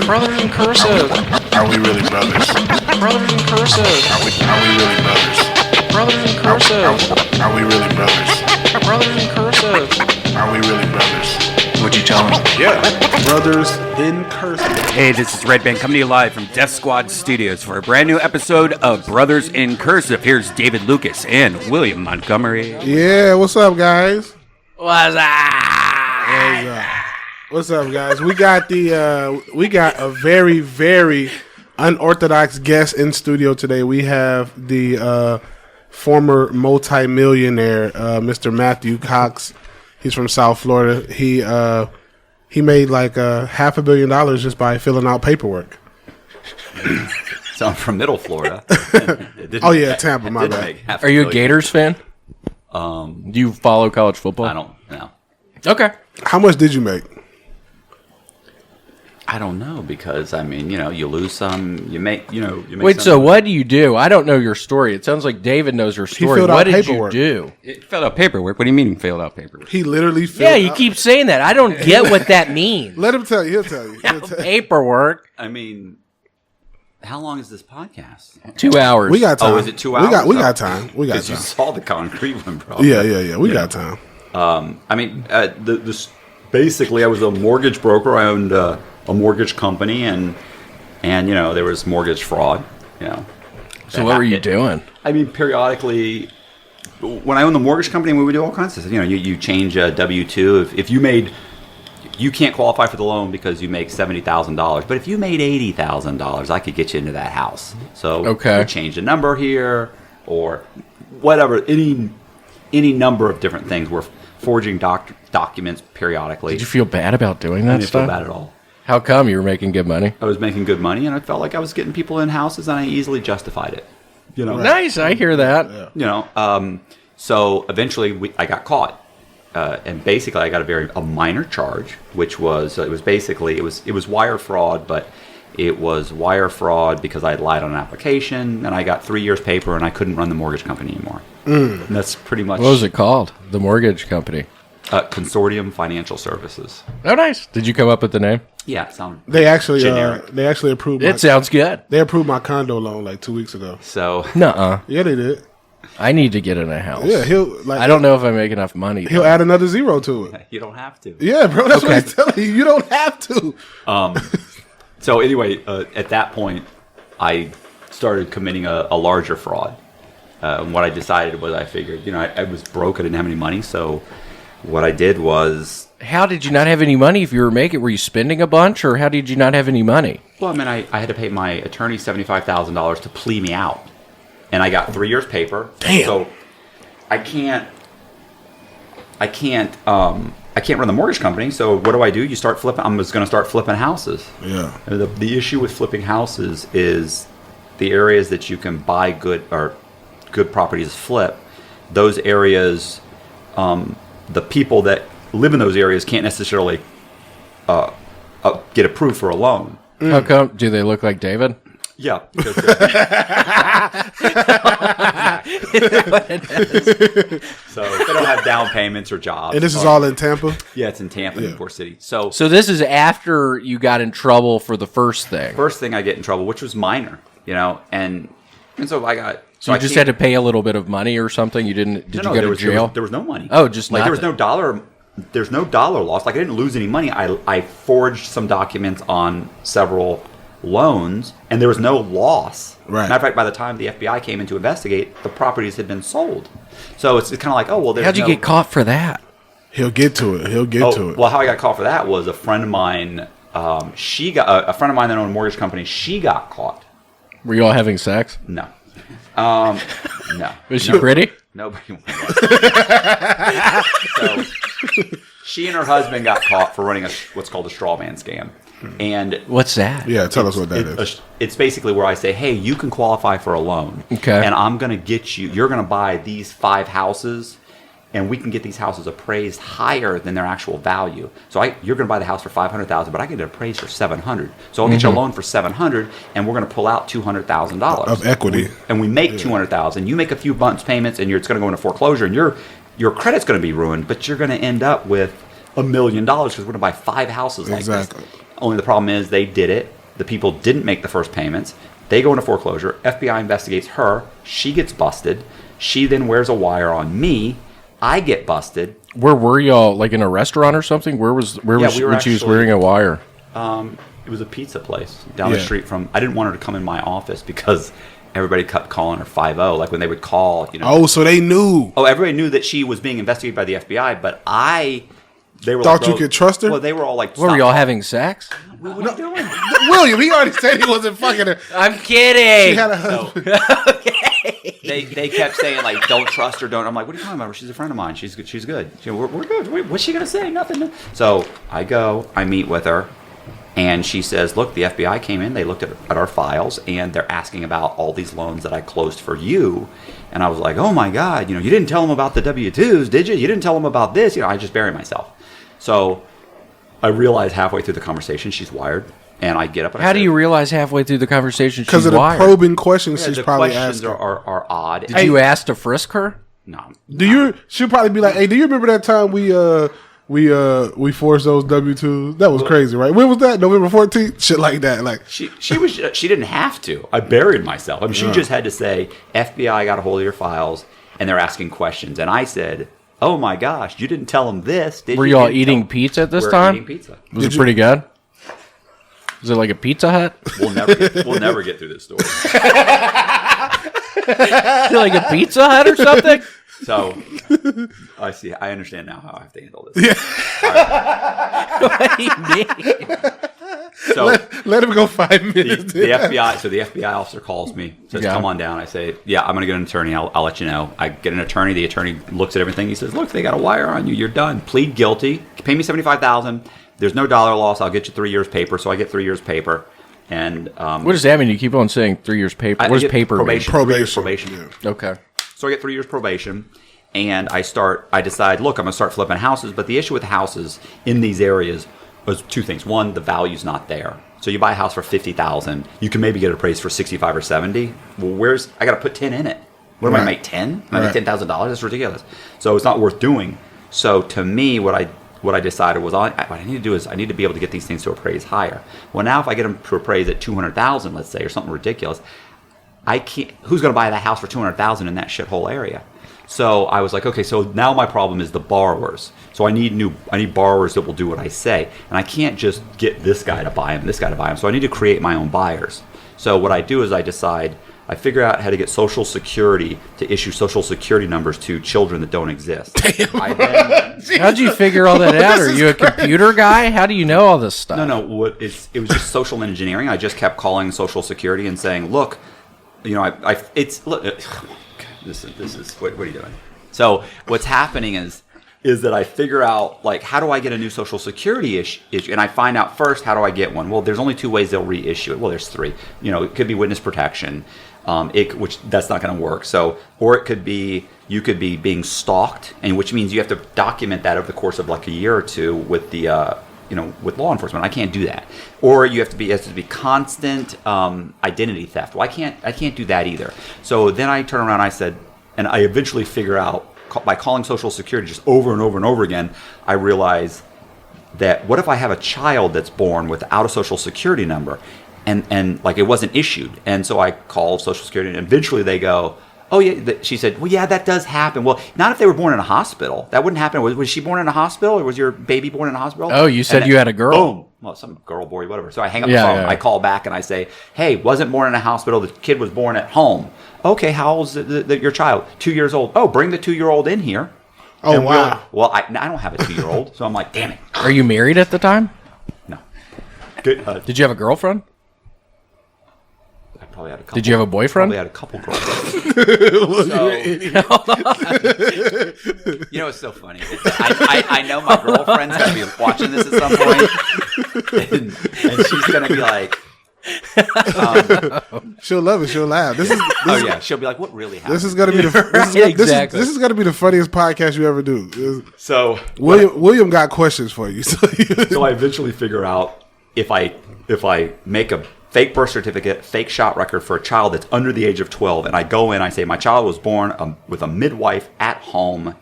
Brothers in Cursive. Are we really brothers? Brothers in Cursive. Are we really brothers? Brothers in Cursive. Are we really brothers? Brothers in Cursive. Are we really brothers? What'd you tell him? Yeah. Brothers in Cursive. Hey, this is Redban coming to you live from Death Squad Studios for a brand new episode of Brothers in Cursive. Here's David Lucas and William Montgomery. Yeah, what's up, guys? What's up? What's up, guys? We got a very, very unorthodox guest in studio today. We have the former multimillionaire, Mr. Matthew Cox. He's from South Florida. He made like $500 million just by filling out paperwork. So I'm from Middle Florida. Oh yeah, Tampa. My bad. Are you a Gators fan? Do you follow college football? I don't know. Okay. How much did you make? I don't know because I mean, you lose some, you make Wait, some. so what do you do? I don't know your story. It sounds like David knows your story. filled out What did paperwork. you do? It filled out paperwork. What do you mean filled out paperwork? He literally filled Yeah, you out. keep saying that. I don't get what that means. Let him tell you. He'll tell you. He'll tell you. Paperwork. I mean, how long is this podcast? 2 hours. We got time. Oh, is it 2 hours? We got time. We got Because you time. saw the concrete one, bro. Yeah. We got time. I mean, basically, I was a mortgage broker. I owned a mortgage company, and there was mortgage fraud. So what were you doing? I mean, periodically, when I owned the mortgage company, we would do all kinds of stuff. You change a W-2 if you made. You can't qualify for the loan because you make $70,000. But if you made $80,000, I could get you into that house. So Okay. we change the number here or whatever. Any number of different things. We're forging documents periodically. Did you feel bad about doing that I didn't stuff? feel bad at all. How come you were making good money? I was making good money, and I felt like I was getting people in houses, and I easily justified it. Nice, I hear that. So eventually I got caught, and basically I got a minor charge, which was it was wire fraud, but it was wire fraud because I had lied on an application, and I got 3 years paper, and I couldn't run the mortgage company anymore. And that's pretty much What was it called? The mortgage company. Consortium Financial Services. Oh, nice. Did you come up with the name? Yeah, it sounded They actually generic. approved. It sounds good. They approved my condo loan like 2 weeks ago. So Nuh-uh. Yeah, they did. I need to get in a house. Yeah, I don't know if I make enough money. He'll though. add another zero to it. you don't have to. Yeah, bro, that's what Okay. he's telling you. You don't have to. So anyway, at that point, I started committing a larger fraud. And what I decided was I figured, I was broke. I didn't have any money. So what I did was, How did you not have any money if you were making? Were you spending a bunch, or how did you not have any money? well, I mean, I had to pay my attorney $75,000 to plea me out. And I got 3 years paper. Damn. So I can't run the mortgage company. So what do? You start flipping. I'm just going to start flipping houses. Yeah. The issue with flipping houses is the areas that you can buy good properties flip. Those areas, the people that live in those areas can't necessarily get approved for a loan. How come? Do they look like David? Yeah, because so they don't have down payments or jobs. And this is all in Tampa? Yeah, it's in Tampa, Newport City. So So this is after you got in trouble for the first thing. first thing I get in trouble, which was minor, and so I got. So you just had to pay a little bit of money or something? You didn't? Did you go to jail? There was no money. Oh, just like there was nothing. no dollar. There's no dollar loss. Like I didn't lose any money. I forged some documents on several loans, and there was no loss. Right. Matter of fact, by the time the FBI came in to investigate, the properties had been sold. So it's kind of like, oh well. How'd you get caught for that? He'll get to it. He'll get to it. Well, how I got caught for that was a friend of mine. She got a friend of mine that owned a mortgage company. She got caught. Were you all having sex? No. No. Was she pretty? Nobody wanted So she and her husband got caught for running what's called a straw man scam. And What's that? Yeah, tell us what that is. it's basically where I say, hey, you can qualify for a loan. Okay. And I'm going to get you're going to buy these 5 houses, and we can get these houses appraised higher than their actual value. So you're going to buy the house for $500,000, but I get it appraised for $700,000. So I'll get you a loan for $700,000, and we're going to pull out $200,000 Of equity. And we make $200,000. You make a few months payments, and it's going to go into foreclosure, and your credit's going to be ruined, but you're going to end up with $1 million because we're going to buy 5 houses like Exactly. this. Only the problem is they did it The people didn't make the first payments. They go into foreclosure. FBI investigates her. She gets busted. She then wears a wire on me. I get busted. Where were y'all? Like in a restaurant or something? Where was we were she was actually wearing a wire? It was a pizza place down the street from. I didn't want her to come in my office because everybody kept calling her 5-0. Like when they would call, Oh, so they knew. Oh, everybody knew that she was being investigated by the FBI, but they were Thought like, you could trust her? Well, they were all like, What were y'all having sex? What are you doing? William, he already said he wasn't fucking her. I'm kidding. She had a husband. They kept saying like, don't trust her, don't. I'm like, what are you talking about? She's a friend of mine. She's good. She's good. We're good. What's she gonna say? Nothing. So I go. I meet with her, and she says, look, the FBI came in. They looked at our files, and they're asking about all these loans that I closed for you. And I was like, oh my God, you didn't tell them about the W-2s, did you? You didn't tell them about this. I just bury myself. So I realize halfway through the conversation she's wired, and I get up. And How do you realize halfway through the conversation she's Because of the wired? probing questions she's the probably questions asking. are odd. Did you ask to frisk her? No. She'll probably be like, hey, do you remember that time we forced those W-2s? That was crazy, right? When was that? November 14th? Shit like that. Like She didn't have to. I buried myself. I mean, she just had to say, FBI got a hold of your files, and they're asking questions. And I said, oh my gosh, you didn't tell them this, did you? Were y'all eating pizza at this We're time? eating pizza. Was it pretty good? Was it like a Pizza Hut? We'll never get through this story. Like a Pizza Hut or something? So, I see. I understand now how I have to handle this. What do you mean? So let him go 5 minutes. the FBI. So the FBI officer calls me, says, Yeah. "Come on down." I say, "Yeah, I'm going to get an attorney. I'll let you know." I get an attorney. The attorney looks at everything. He says, "Look, they got a wire on you. You're done. Plead guilty. Pay me $75,000. There's no dollar loss. I'll get you 3 years paper." So I get 3 years paper. And What does that mean? You keep on saying 3 years paper. What does paper probation? mean? 3 years probation. Yeah. Okay. So I get 3 years probation, and I decide, look, I'm going to start flipping houses. But the issue with houses in these areas was two things. One, the value's not there. So you buy a house for $50,000, you can maybe get it appraised for 65 or 70. Well, I got to put 10 in it. What am I make 10? I make $10,000. That's ridiculous. So it's not worth doing. So to me, what I decided was what I need to do is I need to be able to get these things to appraise higher. Well, now if I get them to appraise at $200,000, let's say, or something ridiculous, I can't. Who's going to buy that house for $200,000 in that shithole area? So I was like, okay, so now my problem is the borrowers. So I need borrowers that will do what I say, and I can't just get this guy to buy them, this guy to buy them. So I need to create my own buyers. So what I do is I figure out how to get Social Security to issue Social Security numbers to children that don't exist. How'd you figure all that out? Are you a computer guy? How do you know all this stuff? No. It was just social engineering. I just kept calling Social Security and saying, look, this is what are you doing? So what's happening is that I figure out, like, how do I get a new Social Security issue? And I find out first, how do I get one? Well, there's only two ways they'll reissue it. Well, there's three. It could be witness protection, which that's not going to work. So, or it could be you could be being stalked, and which means you have to document that over the course of like a year or two with the with law enforcement. I can't do that. Or it has to be constant identity theft. Well, I can't do that either. So then I turn around, and I eventually figure out, by calling Social Security just over and over and over again, I realize that what if I have a child that's born without a Social Security number, and like it wasn't issued, and so I call Social Security, and eventually they go, oh yeah, she said, well yeah, that does happen. Well, not if they were born in a hospital. That wouldn't happen. Was she born in a hospital, or was your baby born in a hospital? Oh, you said you had a girl. Boom. Well, some girl, boy, whatever. So I hang up the phone. Yeah. I call back and I say, hey, wasn't born in a hospital. The kid was born at home. Okay, how old is your child? 2 years old. Oh, bring the 2-year-old in here. Oh, And wow. Well, I don't have a 2-year-old, so I'm like, damn it. Are you married at the time? No. Good. Did you have a girlfriend? I probably had a couple. Did you have a boyfriend? Probably had a couple girlfriends. It's so funny. I know my girlfriend's going to be watching this at some point, and she's going to be like, She'll love it. She'll laugh. she'll be like, what really happened? This is gonna be Exactly. this is gonna be the funniest podcast you ever do. So William got questions for you. So I eventually figure out if I make a fake birth certificate, fake shot record for a child that's under the age of 12, and I go in, I say my child was born with a midwife at home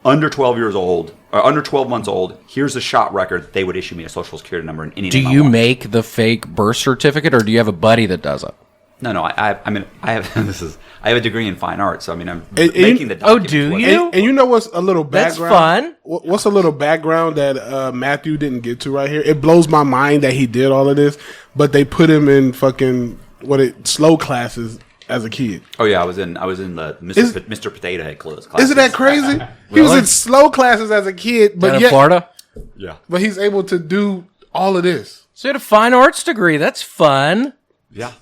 under 12 years old or under 12 months old, here's a shot record, they would issue me a social security number and any Do name I you want. make the fake birth certificate, or do you have a buddy that does it? No. I mean, I have I have a degree in fine arts, so I mean, I'm And making the. Oh, documents do what- you? And you know what's a little That's background? fun. What's a little background that Matthew didn't get to right here? It blows my mind that he did all of this, but they put him in fucking slow classes as a kid. Oh yeah, I was in the Mr. Potato Head class. Isn't that crazy? He was in slow classes as a kid, but Down in yet, Florida? Yeah. but he's able to do all of this. So you had a fine arts degree. That's fun. Yeah.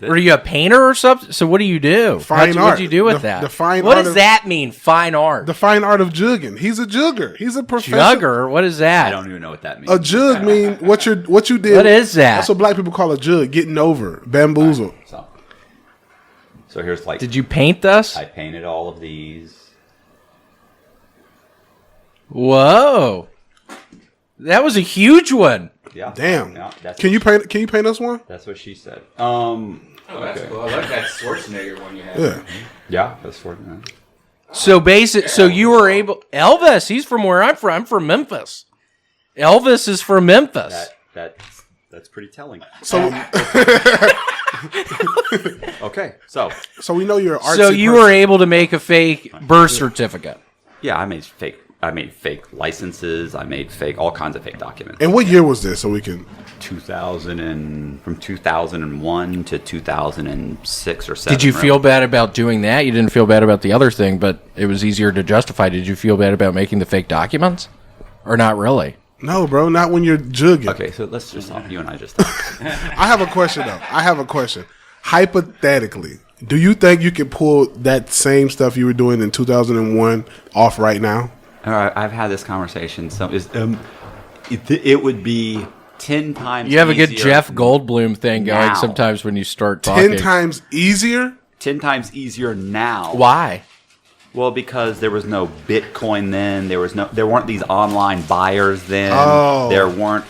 Are you a painter or something? So what do you do? Fine art. What'd you do with The- that? the fine what art does of- that mean, fine art? The fine art of jugging. He's a jugger. He's a professional. Jugger? What is that? I don't even know what that means. A jug mean what you did. What is that? That's what black people call a jug. Getting over, bamboozled. So here's like. Did you paint this? I painted all of these. Whoa. That was a huge one. Yeah. Damn. Yeah, that's Can you paint us one? That's what she said. Oh, that's cool. I like that Schwarzenegger one you had. Yeah. Yeah, that's for. So you were able. Elvis, he's from where I'm from. I'm from Memphis. Elvis is from Memphis. That's pretty telling. So Okay, so we know you're an artsy So you person. were able to make a fake birth certificate. yeah, I made fake licenses. I made all kinds of fake documents. And what year was this? So we can. from 2001 to 2006 or 7. Did you right? feel bad about doing that? You didn't feel bad about the other thing, but it was easier to justify. Did you feel bad about making the fake documents? Or not really? No, bro, not when you're jugging. Okay, so let's just talk. You and I just talk. I have a question though. Hypothetically, do you think you could pull that same stuff you were doing in 2001 off right now? All right, I've had this conversation. It would be 10 times. You have a good easier Jeff Goldblum thing going now. sometimes when you start talking. 10 times easier? 10 times easier now. Why? Well, because there was no Bitcoin then. There weren't these online buyers then. Oh. There weren't.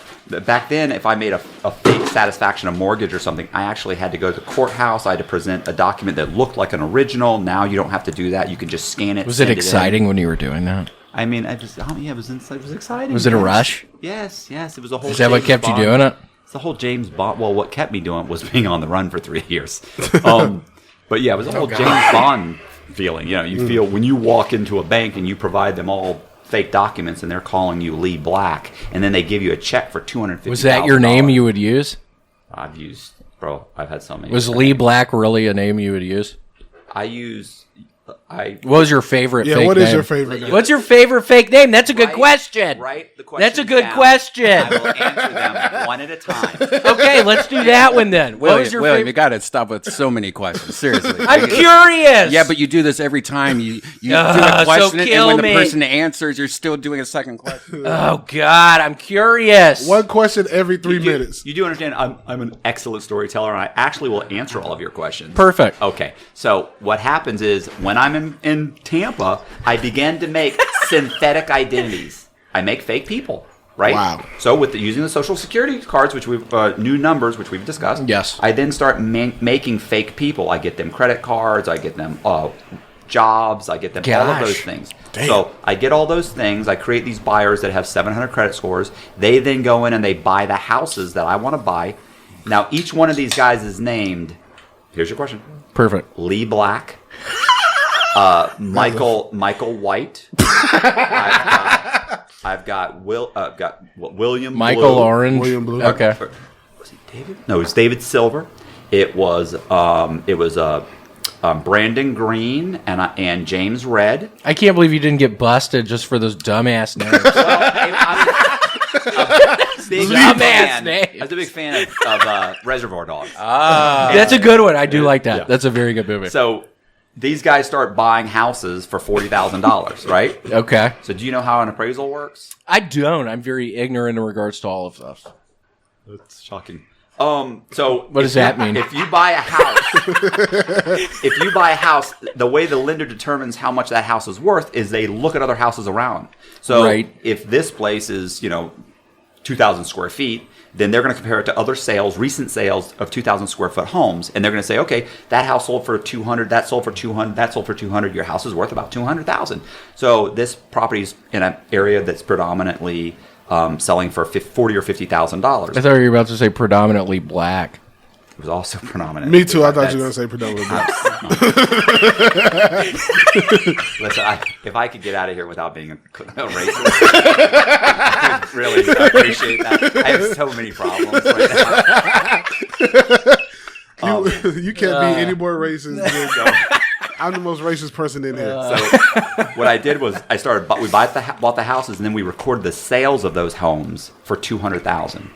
Back then, if I made a fake satisfaction of mortgage or something, I actually had to go to the courthouse. I had to present a document that looked like an original. Now you don't have to do that. You can just scan it. Was it send in. exciting when you were doing that? I mean, it was exciting. Was it a yes. rush? Yes. It was a whole. Is that what James kept Bond. you doing it? It's the whole James Bond. Well, what kept me doing was being on the run for 3 years. But yeah, it was a whole James Bond feeling. You know, you feel when you walk into a bank and you provide them all fake documents and they're calling you Lee Black, and then they give you a check for $250,000. Was that your name you would use? I've had so many. Was Lee Black really a name you would use? What was your favorite Yeah, fake what name? is your favorite name? What's your favorite fake name? That's a good question. Right? The That's a questions good down. question. I will answer them one at a time. Okay, let's do that one then. What was your William, you favorite? got to stop with so many questions. Seriously. I'm curious. Yeah, but you do this every time. You do so a question, and kill when the me. person answers, you're still doing a second question. Oh God, I'm curious. One question every 3 minutes. You do understand I'm an excellent storyteller, and I actually will answer all of your questions. Perfect. Okay, so what happens is when I'm in Tampa, I began to make synthetic identities. I make fake people, right? Wow. So using the social security cards, which we've new numbers, which we've discussed. Yes. I then start making fake people. I get them credit cards. I get them jobs. I get them all of Gosh. those things. Damn. So I get all those things. I create these buyers that have 700 credit scores. They then go in and they buy the houses that I want to buy. Now each one of these guys is named. Here's your question. Perfect. Lee Black, Michael White. I've got William Michael Blue. Orange. William Blue. Okay. Was he David? No, it was David Silver. It was Brandon Green and James Red. I can't believe you didn't get busted just for those dumbass names. Dumbass names. I was a big fan of Reservoir Dogs. That's a good one. I do like that. Yeah. That's a very good movie. So these guys start buying houses for $40,000, right? Okay. So do you know how an appraisal works? I don't. I'm very ignorant in regards to all of this. That's shocking. So What does that mean? If you buy a house, the way the lender determines how much that house is worth is they look at other houses around. So Right. if this place is, 2,000 square feet, then they're going to compare it to other sales, recent sales of 2,000 square foot homes, and they're going to say, okay, that house sold for 200, that sold for 200, that sold for 200. Your house is worth about 200,000. So this property's in an area that's predominantly selling for $40,000 or $50,000. I thought you were about to say predominantly black. It was also predominant. Me too. I thought you were going to say predominantly black. Listen, if I could get out of here without being a racist, I would really appreciate that. I have so many problems right now. You can't be any more racist than I'm the most racist person in here. So what I did was we bought the houses, and then we recorded the sales of those homes for $200,000.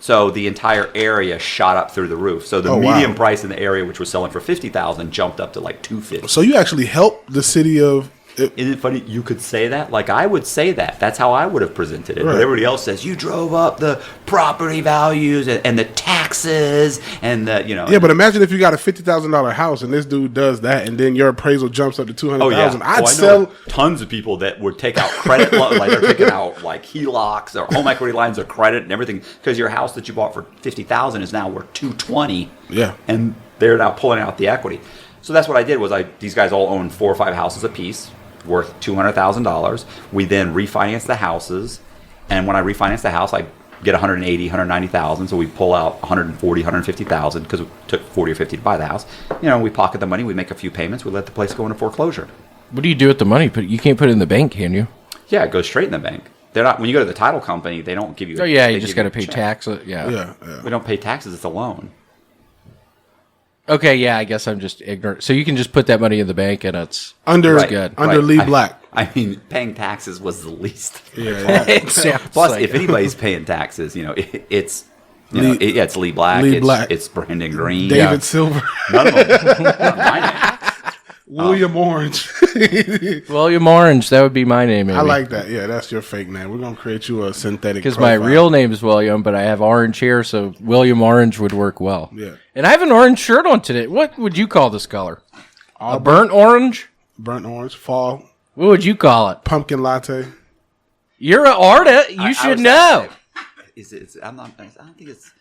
So the entire area shot up through the roof. So the median price in the area, which was selling for $50,000, jumped up to like $250,000. So you actually helped the city of. Isn't it funny you could say that? Like, I would say that. That's how I would have presented it. Right. But everybody else says, you drove up the property values and the taxes and the, Yeah, but imagine if you got a $50,000 house and this dude does that and then your appraisal jumps up to $200,000. I'd sell tons of people that would take out credit, like they're taking out like HELOCs or home equity lines of credit and everything because your house that you bought for $50,000 is now worth $220,000. Yeah. And they're now pulling out the equity. So that's what I did was these guys all own 4 or 5 houses apiece, worth $200,000. We then refinance the houses, and when I refinance the house, I get $180,000, $190,000. So we pull out $140,000, $150,000 because it took $40,000 or $50,000 to buy the house. We pocket the money, we make a few payments, we let the place go into foreclosure. What do you do with the money? You can't put it in the bank, can you? Yeah, it goes straight in the bank. They're not when you go to the title company, they don't give you. Oh yeah, you just got to pay tax. Yeah. We don't pay taxes; it's a loan. Okay, yeah, I guess I'm just ignorant. So you can just put that money in the bank and it's good. Under Lee Black. I mean, paying taxes was the least. Yeah. Plus, if anybody's paying taxes, it's it's Lee Black. It's Brandon Green, David Silver, none of them. Not my name. William Orange. William Orange, that would be my name. Maybe. I like that. Yeah, that's your fake name. We're gonna create you a synthetic. Because my real name is William, but I have orange hair, so William Orange would work well. Yeah. And I have an orange shirt on today. What would you call this color? A burnt orange? Burnt orange. Fall. What would you call it? Pumpkin latte. You're an artist. You should know. I'm not. I don't think it's.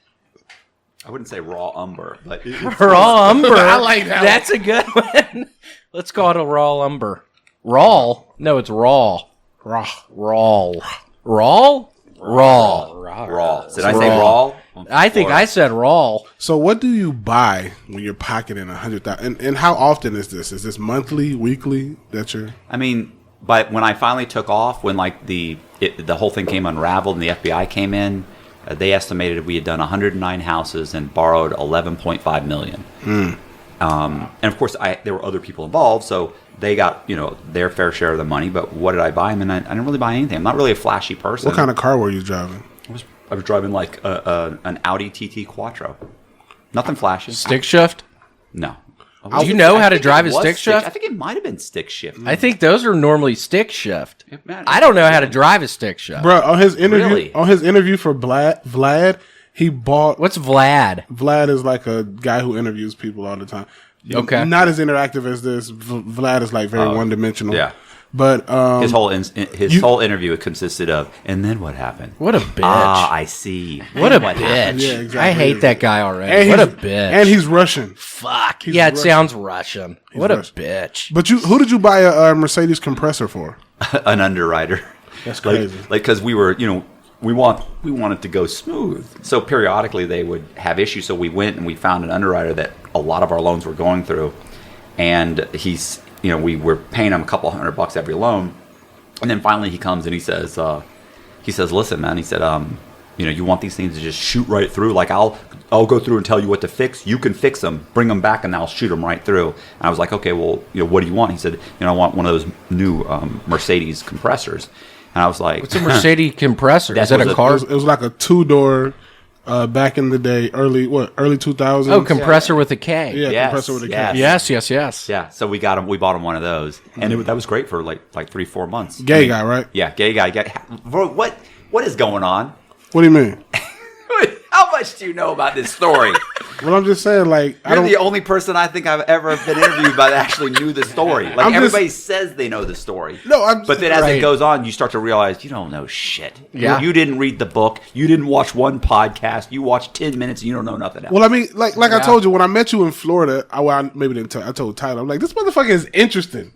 I wouldn't say raw umber, but raw umber. I like that. That's a good one. Let's call it a raw umber. Raw? No, it's raw. Raw. Raw. Raw? Raw. Raw. Did I say raw? I think I said raw. So what do you buy when you're pocketing $100,000? And how often is this? Is this monthly, weekly? I mean, but when I finally took off, when like the whole thing came unraveled and the FBI came in, they estimated we had done 109 houses and borrowed $11.5 million. And of course, there were other people involved, so they got their fair share of the money. But what did I buy? I mean, I didn't really buy anything. I'm not really a flashy person. What kind of car were you driving? I was driving like an Audi TT Quattro. Nothing flashy. Stick shift? No. Do you know how to drive a stick shift? I think it might have been stick shift. I think those are normally stick shift. Man, I don't know how to drive a stick shift. Bro, on his interview, Really? For Vlad, he bought. What's Vlad? Vlad is like a guy who interviews people all the time. Okay. Not as interactive as this. Vlad is like very one dimensional. Yeah. But his whole interview consisted of, and then what happened? What a bitch. Ah, I see. What a bitch. happened? Yeah, exactly. I hate that guy already. What a bitch. And he's Russian. Fuck. He's Yeah, it Russian. sounds Russian. What Russian. a bitch. But who did you buy a Mercedes compressor for? An underwriter. That's crazy. Because we were, we wanted to go smooth. So periodically they would have issues. So we went and we found an underwriter that a lot of our loans were going through, and we were paying him a couple $100 every loan, and then finally he comes and he says, listen, man, he said, you want these things to just shoot right through? Like I'll go through and tell you what to fix. You can fix them, bring them back, and I'll shoot them right through. And I was like, okay, well, what do you want? He said, I want one of those new Mercedes compressors. And I was like, What's a Mercedes compressor? Is that a car? It was like a 2-door back in the day, early 2000s. Oh, compressor with a K. Yeah, Yes, compressor with a yes. K. Yes. yeah. So we bought him one of those, and that was great for like 3-4 months. Gay guy, right? Yeah, gay guy. Bro, what is going on? What do you mean? How much do you know about this story? Well, I'm just saying, like, You're the only person I think I've ever been interviewed by that actually knew the story. Like, everybody says they know the story. No, but then as it goes on, you start to realize you don't know shit. Yeah. You didn't read the book. You didn't watch one podcast. You watched 10 minutes and you don't know nothing else. Well, I mean, like I told you, when I met you in Florida, I maybe didn't tell, I told Tyler, I'm like, this motherfucker is interesting.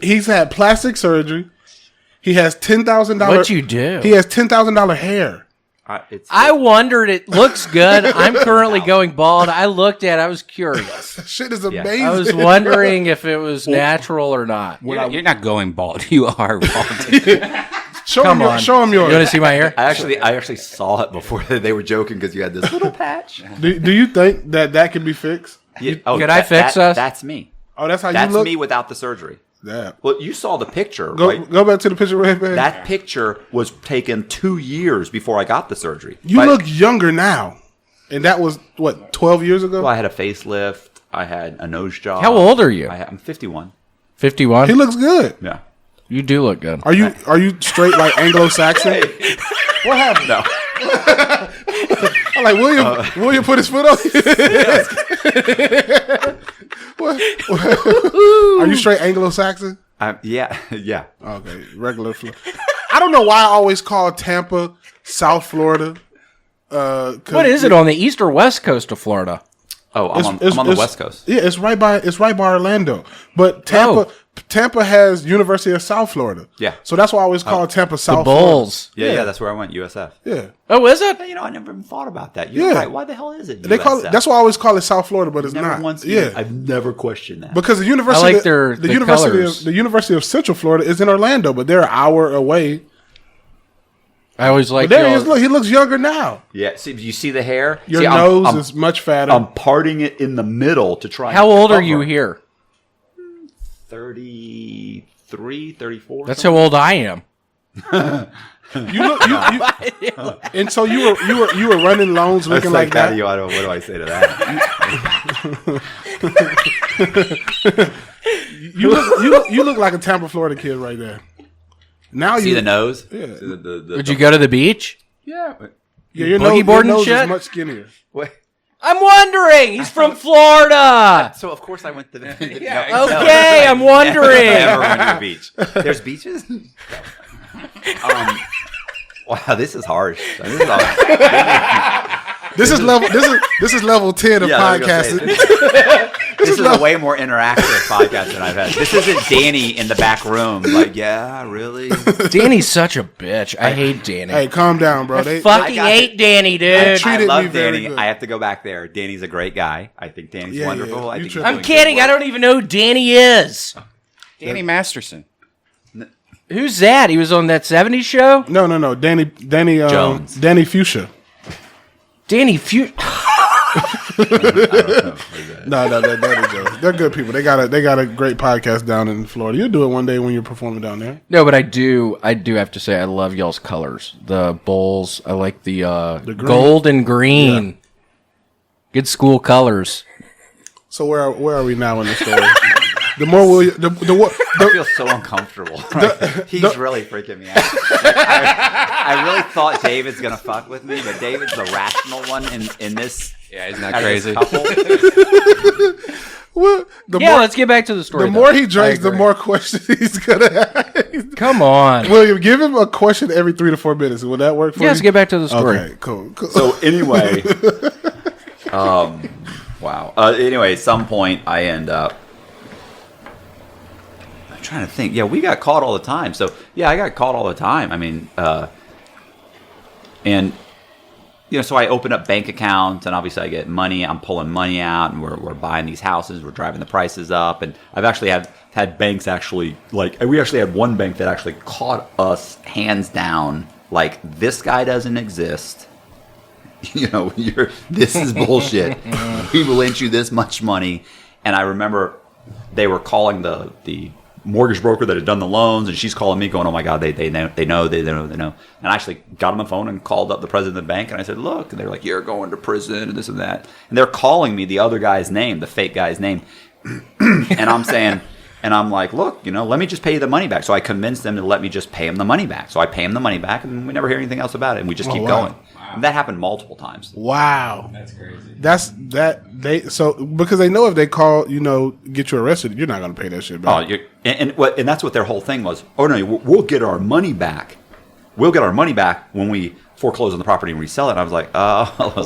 He's had plastic surgery. He has $10,000. What'd you do? He has $10,000 hair. I wondered. It looks good. I'm currently going bald. I looked at it. I was curious. Shit is amazing. I was wondering if it was natural or not. You're not going bald. You are bald. Show him yours. You want to see my hair? I actually saw it before they were joking because you had this little patch. Do you think that can be fixed? Yeah. Could I fix us? That's me. Oh, that's how you That's look? me without the surgery. Yeah. Well, you saw the picture, right? Go back to the picture, Redban. That picture was taken 2 years before I got the surgery. You look younger now. And that was, what, 12 years ago? Well, I had a facelift. I had a nose job. How old are you? I'm 51. 51. He looks good. Yeah. You do look good. Are you straight like Anglo-Saxon? What happened? No. I'm like, William put his foot on you? What? Are you straight Anglo-Saxon? Yeah. Okay, regular Florida. I don't know why I always call Tampa South Florida. What is it on the east or west coast of Florida? Oh, I'm on the West Coast. Yeah, it's right by Orlando. But Tampa has University of South Florida. Yeah. So that's why I always call Tampa South Bulls. Florida. Yeah, that's where I went, USF. Yeah. Oh, is it? You know, I never even thought about that. You're right. Why the hell is it USF? They call it, that's why I always call it South Florida, but it's never not. Once yeah. I've never questioned that. Because the University I like the colors. The University of Central Florida is in Orlando, but they're an hour away. I always like. But there he is. Look, he looks younger now. Yeah. See, you see the hair? Your See, nose is much fatter. I'm parting it in the middle to try. How and old are cover. you here? 33, 34. That's how old I am. You look, and so you were running loans looking like that. What do I say to that? You look like a Tampa, Florida kid right there. Now See you the nose? Yeah. See Would you go to the beach? Yeah. Yeah, your Boogie nose, board and your nose shit? is much skinnier. Wait. I'm wondering. He's from Florida. So of course I went to the Okay, I'm wondering. Never went to the beach. There's beaches. Wow, this is harsh. This is level 10 of podcasting. This is a way more interactive podcast than I've had. This isn't Danny in the back room. Like, yeah, really? Danny's such a bitch. I hate Danny. Hey, calm down, bro. Fucking hate Danny, dude. treated I love me very Danny. good. I have to go back there. Danny's a great guy. I think Danny's Yeah, wonderful. yeah. I You think tripping. he's I'm doing kidding. good I work. don't even know who Danny is. Danny Masterson. Who's that? He was on that 70s show? No. Danny Jones. Danny Fuchsia. Danny No, Danny Jones. They're good people. They got a great podcast down in Florida. You'll do it one day when you're performing down there. No, but I do have to say I love y'all's colors. The Bulls. I like the green. gold and green. Yeah. Good school colors. So where are we now in the story? The more William, I feel so uncomfortable. He's really freaking me out. I really thought David's gonna fuck with me, but David's the rational one in this. Yeah, he's not out of this crazy. couple. well, Let's get back to the story. The more he drinks, the more questions he's gonna have. Come on. William, give him a question every 3 to 4 minutes. Will that work for you? Let's get back to the story. Okay, cool. So anyway, wow. Anyway, at some point I end up. I'm trying to think. Yeah, we got caught all the time. So yeah, I got caught all the time. I mean, and so I open up bank accounts, and obviously I get money. I'm pulling money out, and we're buying these houses. We're driving the prices up, and I've actually had banks actually we actually had one bank that actually caught us hands down. Like, this guy doesn't exist. This is bullshit. We will lend you this much money. And I remember they were calling the mortgage broker that had done the loans, and she's calling me going, oh my God, they know. And I actually got on the phone and called up the president of the bank, and I said, look, and they're like, you're going to prison and this and that. And they're calling me the other guy's name, the fake guy's name. And I'm saying, And I'm like, look, let me just pay you the money back. So I convinced them to let me just pay them the money back. So I pay them the money back, and we never hear anything else about it, and we just keep going. And that happened multiple times. Wow. That's crazy. Because they know if they call, get you arrested, you're not going to pay that shit back. And that's what their whole thing was. Oh no, we'll get our money back. We'll get our money back when we foreclose on the property and resell it. And I was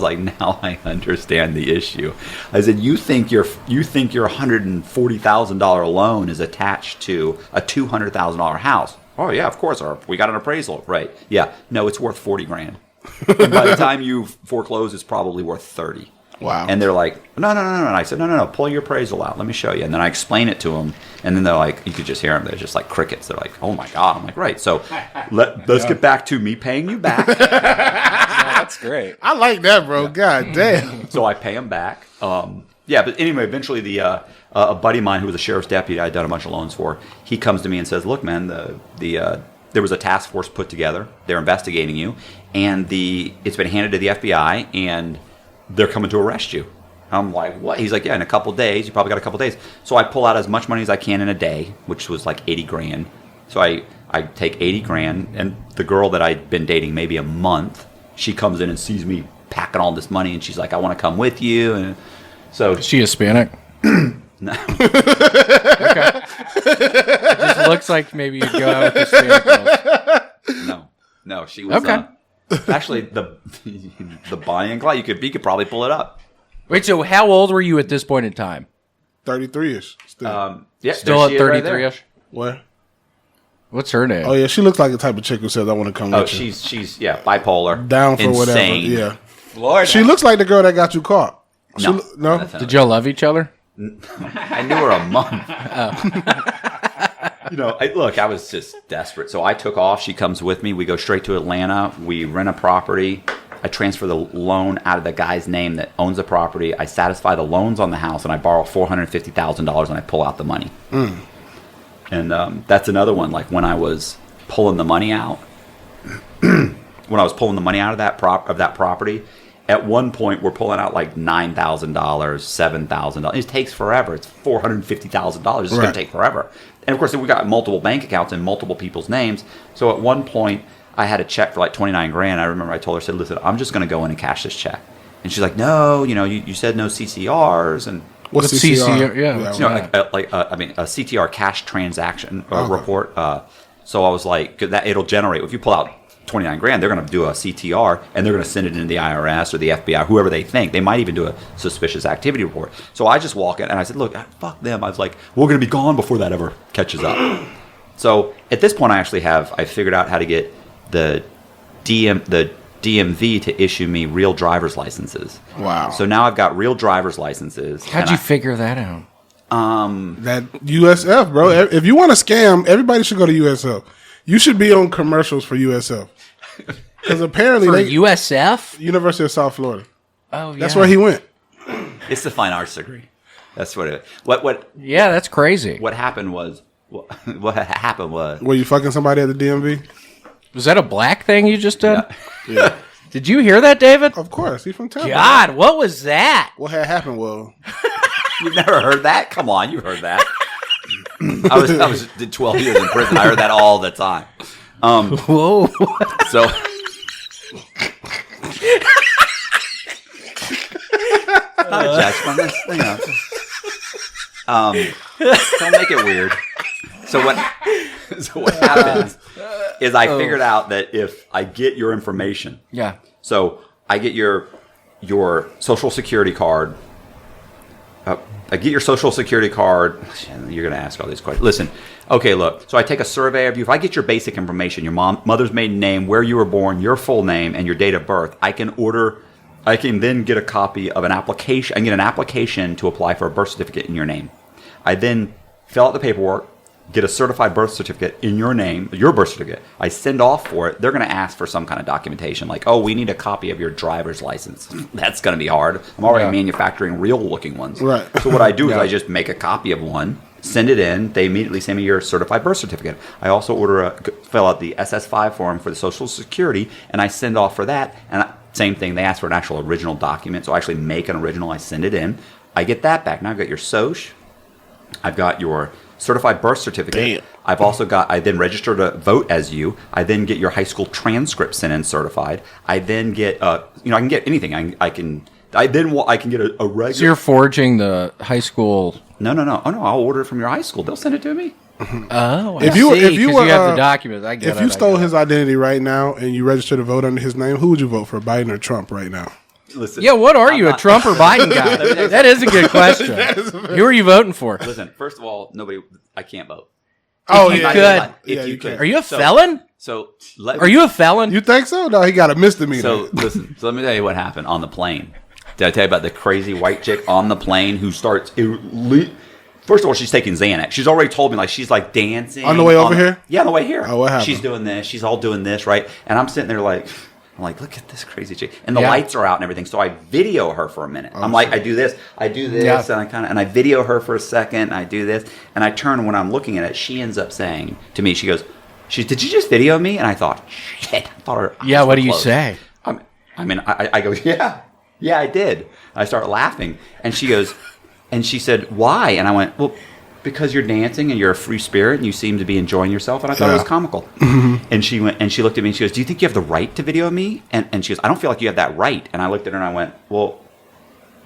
like, now I understand the issue. I said, you think your $140,000 loan is attached to a $200,000 house? Oh yeah, of course. We got an appraisal, right? Yeah, no, it's worth $40,000. And by the time you foreclose, it's probably worth 30. Wow. And they're like, no. And I said, no, pull your appraisal out. Let me show you. And then I explain it to them. And then they're like, you could just hear them. They're just like crickets. They're like, oh my God. I'm like, right. So let's get back to me paying you back. That's great. I like that, bro. God damn. So I pay them back. But anyway, eventually a buddy of mine who was a sheriff's deputy I'd done a bunch of loans for, he comes to me and says, look, man, there was a task force put together. They're investigating you. And it's been handed to the FBI, and they're coming to arrest you. I'm like, what? He's like, yeah, in a couple days. You probably got a couple days. So I pull out as much money as I can in a day, which was like $80,000. So I take $80,000, and the girl that I'd been dating maybe a month, she comes in and sees me packing all this money, and she's like, I want to come with you. And so Is she Hispanic? no. Okay. It just looks like maybe you'd go out with Hispanic girls. No, she was Okay. Actually the buying class. You could probably pull it up. Wait, so how old were you at this point in time? 33-ish. Still. Yeah, Still there at she is right there. 33-ish? What? What's her name? Oh, yeah. She looks like the type of chick who says, I want to come Oh, with you. she's bipolar. Down for insane. whatever. Yeah. Florida. She looks like the girl that got you caught. No. No? Did y'all love each other? I knew her a month. I was just desperate. So I took off. She comes with me. We go straight to Atlanta. We rent a property. I transfer the loan out of the guy's name that owns the property. I satisfy the loans on the house, and I borrow $450,000, and I pull out the money. And that's another one. Like when I was pulling the money out, of that property. At one point, we're pulling out like $9,000, $7,000. It takes forever. It's $450,000. It's going to take forever. And of course, we got multiple bank accounts in multiple people's names. So at one point, I had a check for like $29,000. I remember I told her, I said, listen, I'm just going to go in and cash this check. And she's like, no, you said no CCRs. And What's CCR? Yeah. a CTR cash transaction report. So I was like, that it'll generate, if you pull out $29,000, they're going to do a CTR, and they're going to send it into the IRS or the FBI, whoever they think. They might even do a suspicious activity report. So I just walk in, and I said, look, fuck them. I was like, we're going to be gone before that ever catches up. So at this point, I figured out how to get the DMV to issue me real driver's licenses. Wow. So now I've got real driver's licenses. How'd you figure that out? That USF, bro. If you want to scam, everybody should go to USF. You should be on commercials for USF. Because apparently For USF? University of South Florida. Oh, yeah. That's where he went. It's the fine arts degree. That's what it. What? Yeah, that's crazy. What happened was. What happened was. Were you fucking somebody at the DMV? Was that a black thing you just did? Yeah. Did you hear that, David? Of course. He's from Tampa. God, what was that? What had happened was... You've never heard that? Come on, you heard that. I did 12 years in prison. I heard that all the time. Whoa. So. Judgment, this thing up. Don't make it weird. So what happens is I figured out that if I get your information, Yeah. so I get your social security card. I get your social security card. You're going to ask all these questions. Listen, okay, look. So I take a survey of you. If I get your basic information, your mother's maiden name, where you were born, your full name, and your date of birth, I can then get a copy of an application. I can get an application to apply for a birth certificate in your name. I then fill out the paperwork, get a certified birth certificate in your name, your birth certificate. I send off for it. They're going to ask for some kind of documentation like, oh, we need a copy of your driver's license. That's going to be hard. I'm already manufacturing real-looking ones. Right. So what I do is I just make a copy of one, send it in. They immediately send me your certified birth certificate. I also fill out the SS5 form for the Social Security, and I send off for that. And same thing, they ask for an actual original document. So I actually make an original. I send it in. I get that back. Now I've got your SOCH. I've got your certified birth certificate. I've also got. I then register to vote as you. I then get your high school transcript sent in certified. I then get. I can get anything. I can get a regular. So you're forging the high school. No. Oh no! I'll order it from your high school. They'll send it to me. Oh, If you were, have the documents, I get if it. you stole his identity right now and you registered to vote under his name, who would you vote for, Biden or Trump right now? Listen. Yeah, what are you, a Trump or Biden guy? That is a good question. Who are you voting for? Listen. First of all, I can't vote. Oh, you yeah. could. If you you could. Are you a felon? Are you a felon? You think so? No, he got a misdemeanor. So listen. So let me tell you what happened on the plane. Did I tell you about the crazy white chick on the plane who starts? First of all, she's taking Xanax. She's already told me, she's dancing. On the way over here? Yeah, on the way here. Oh, what happened? She's doing this. She's all doing this, right? And I'm sitting there I'm like, look at this crazy chick. And the lights are out and everything. So I video her for a minute. I'm like, I do this, and I video her for a second. I do this. And I turn when I'm looking at it. She ends up saying to me, she goes, did you just video me? And I thought, shit. I thought her eyes Yeah, what were do you closed. say? I go, yeah, I did. I start laughing. And she goes, and she said, why? And I went, well, because you're dancing and you're a free spirit and you seem to be enjoying yourself. And I thought it was comical. And she went and she looked at me and she goes, do you think you have the right to video me? And she goes, I don't feel like you have that right. And I looked at her and I went, well,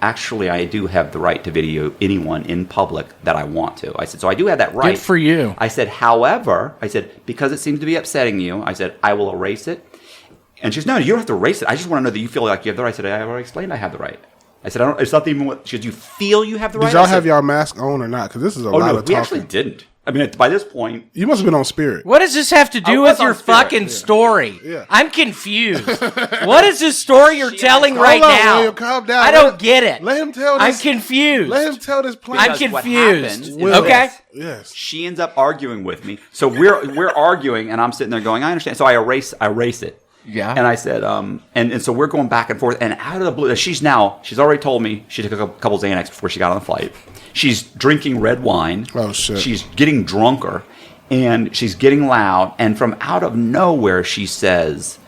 actually, I do have the right to video anyone in public that I want to. I said, so I do have that right. Good for you. I said, however, because it seems to be upsetting you, I said, I will erase it. And she goes, no, you don't have to erase it. I just want to know that you feel like you have the right. I said, I already explained I have the right. I said, it's not even what. She goes, you feel you have the right? Did y'all have y'all mask on or not? Because this is a lot of talking. We actually didn't. I mean, by this point. You must have been on Spirit. What does this have to do with your fucking story? Yeah. I'm confused. What is this story you're telling right Hold on, now? William, calm down. I don't get it. Let him tell I'm this. confused. Let him tell this plan. I'm Because what confused. happened is Okay. Yes. She ends up arguing with me. So we're arguing, and I'm sitting there going, I understand. So I erase it. Yeah. And I said, and so we're going back and forth, and out of the blue, she's already told me she took a couple Xanax before she got on the flight. She's drinking red wine. Oh, shit. She's getting drunker, and she's getting loud, and from out of nowhere, she goes,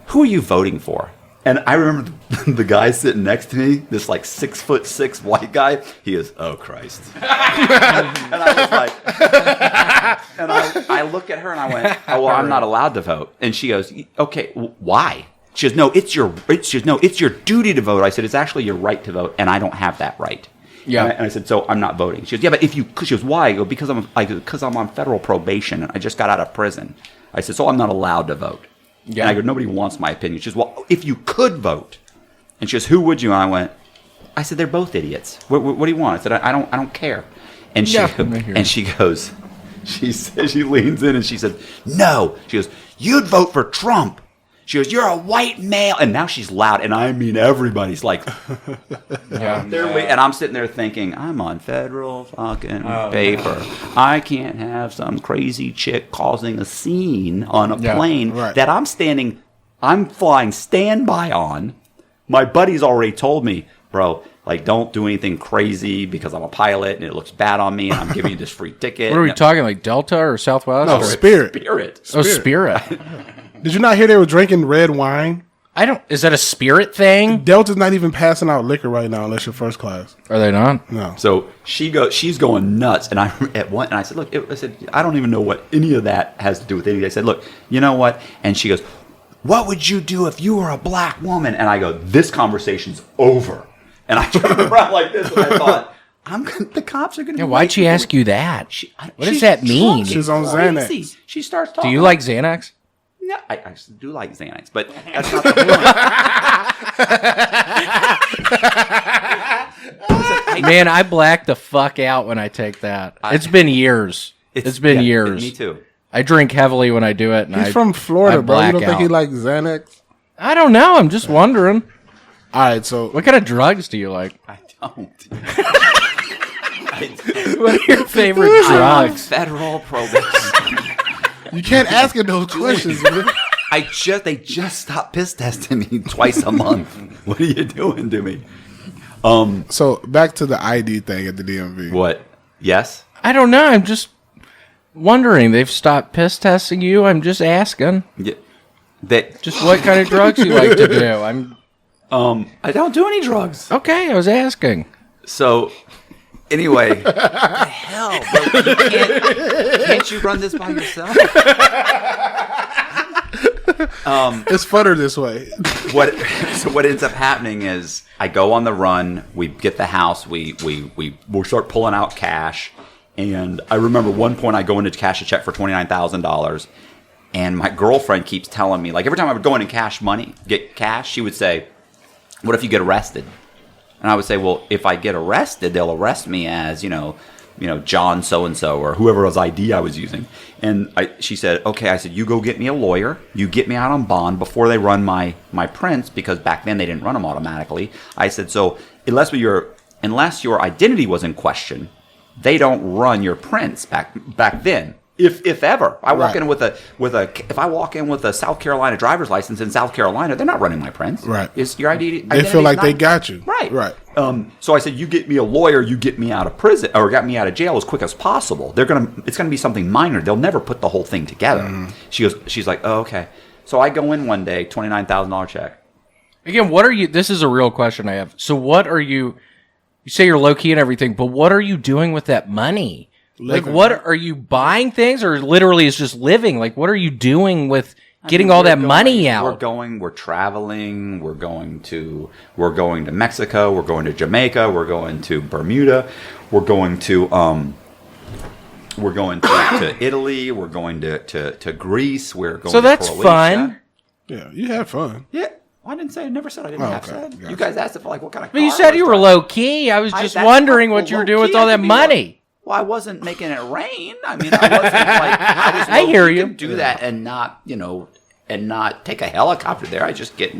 who are you voting for? And I remember the guy sitting next to me, this 6'6" white guy. He goes, "Oh Christ!" and I was like, and I look at her and I went, "Oh well, I'm not allowed to vote." And she goes, "Okay, why?" She goes, "No, it's your duty to vote." I said, "It's actually your right to vote, and I don't have that right." Yeah. And I said, "So I'm not voting." She goes, "Yeah, but if you," she goes, "Why?" I go, "Because I'm on federal probation and I just got out of prison." I said, "So I'm not allowed to vote." Yeah. And I go, "Nobody wants my opinion." She goes, "Well, if you could vote," and she goes, "Who would you?" And I said, "They're both idiots. What do you want?" I said, "I don't care." And she goes, she leans in and she said, "No." She goes, "You'd vote for Trump." She goes, "You're a white male," and now she's loud, and I mean everybody's like, and I'm sitting there thinking, I'm on federal fucking paper. I can't have some crazy chick causing a scene on a plane that I'm flying standby on. My buddy's already told me, bro, don't do anything crazy because I'm a pilot and it looks bad on me and I'm giving you this free ticket. What are we talking, like Delta or Southwest? No, or Spirit. Oh, Spirit. Did you not hear they were drinking red wine? Is that a Spirit thing? Delta's not even passing out liquor right now unless you're first class. Are they not? No. So she's going nuts, and I said, "Look," I said, "I don't even know what any of that has to do with anything." I said, "Look, you know what?" And she goes, "What would you do if you were a black woman?" And I go, "This conversation's over." And I turned around like this, and I thought, the cops are going to. Yeah, why'd she ask you that? What does that mean? She's on Xanax. She starts talking. Do you like Xanax? No, I actually do like Xanax, but that's not the point. Man, I black the fuck out when I take that. It's been years. It's been years. Me too. I drink heavily when I do it. And He's from Florida, bro. You don't think he out. likes Xanax? I don't know. I'm just wondering. All right, so What kind of drugs do you like? I don't. What are your favorite drugs? Federal probation. you can't ask him those questions, man. They just stopped piss testing me twice a month. What are you doing to me? So back to the ID thing at the DMV. What? Yes? I don't know. I'm just wondering. They've stopped piss testing you. I'm just asking. Yeah. Just what kind of drugs you like to do. I don't do any drugs. Okay. I was asking. So Anyway, what the hell, bro? Can't you run this by yourself? It's funner this way. So what ends up happening is I go on the run. We get the house. We start pulling out cash. And I remember one point I go in to cash a check for $29,000. And my girlfriend keeps telling me, like every time I would go in and get cash, she would say, what if you get arrested? And I would say, well, if I get arrested, they'll arrest me as, John so-and-so or whoever's ID I was using. And she said, okay. I said, you go get me a lawyer. You get me out on bond before they run my prints, because back then they didn't run them automatically. I said, so unless your identity was in question, they don't run your prints back then. If ever. I walk in with a South Carolina driver's license in South Carolina, they're not running my prints. Right. It's your ID. They feel like they got you. Right. So I said, you get me a lawyer, you get me out of prison or got me out of jail as quick as possible. It's gonna be something minor. They'll never put the whole thing together. She's like, oh, okay. So I go in one day, $29,000 check. Again, what are you? This is a real question I have. So what are you? You say you're low key and everything, but what are you doing with that money? Living. Like, what are you buying things, or literally is just living? Like, what are you doing with getting all that money out? We're traveling. We're going to Mexico. We're going to Jamaica. We're going to Bermuda. We're going to Italy. We're going to Greece. We're going. So that's to Croatia. fun. Yeah, you had fun. Yeah. I didn't say. I never said I didn't have fun. Gotcha. You guys asked if what kind of. But you said you were low key. I was just wondering what you were doing with all that money. Well, I wasn't making it rain. I mean, I wasn't like I hear you. Do that and not, and not take a helicopter there. I just get,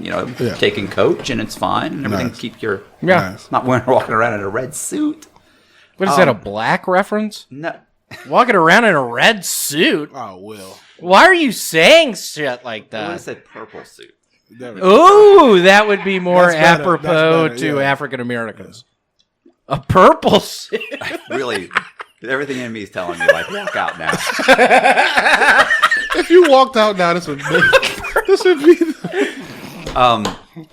taking coach and it's fine and everything. Nice. Keep your Nice. not walking around in a red suit. What is that? A black reference? No, Walking around in a red suit. Oh, Will. Why are you saying shit like I that? said purple suit. Ooh, that would be more That's better. apropos That's better, to yeah. African Americans. A purple suit. Really, everything in me is telling me like walk out now. If you walked out now, this would be.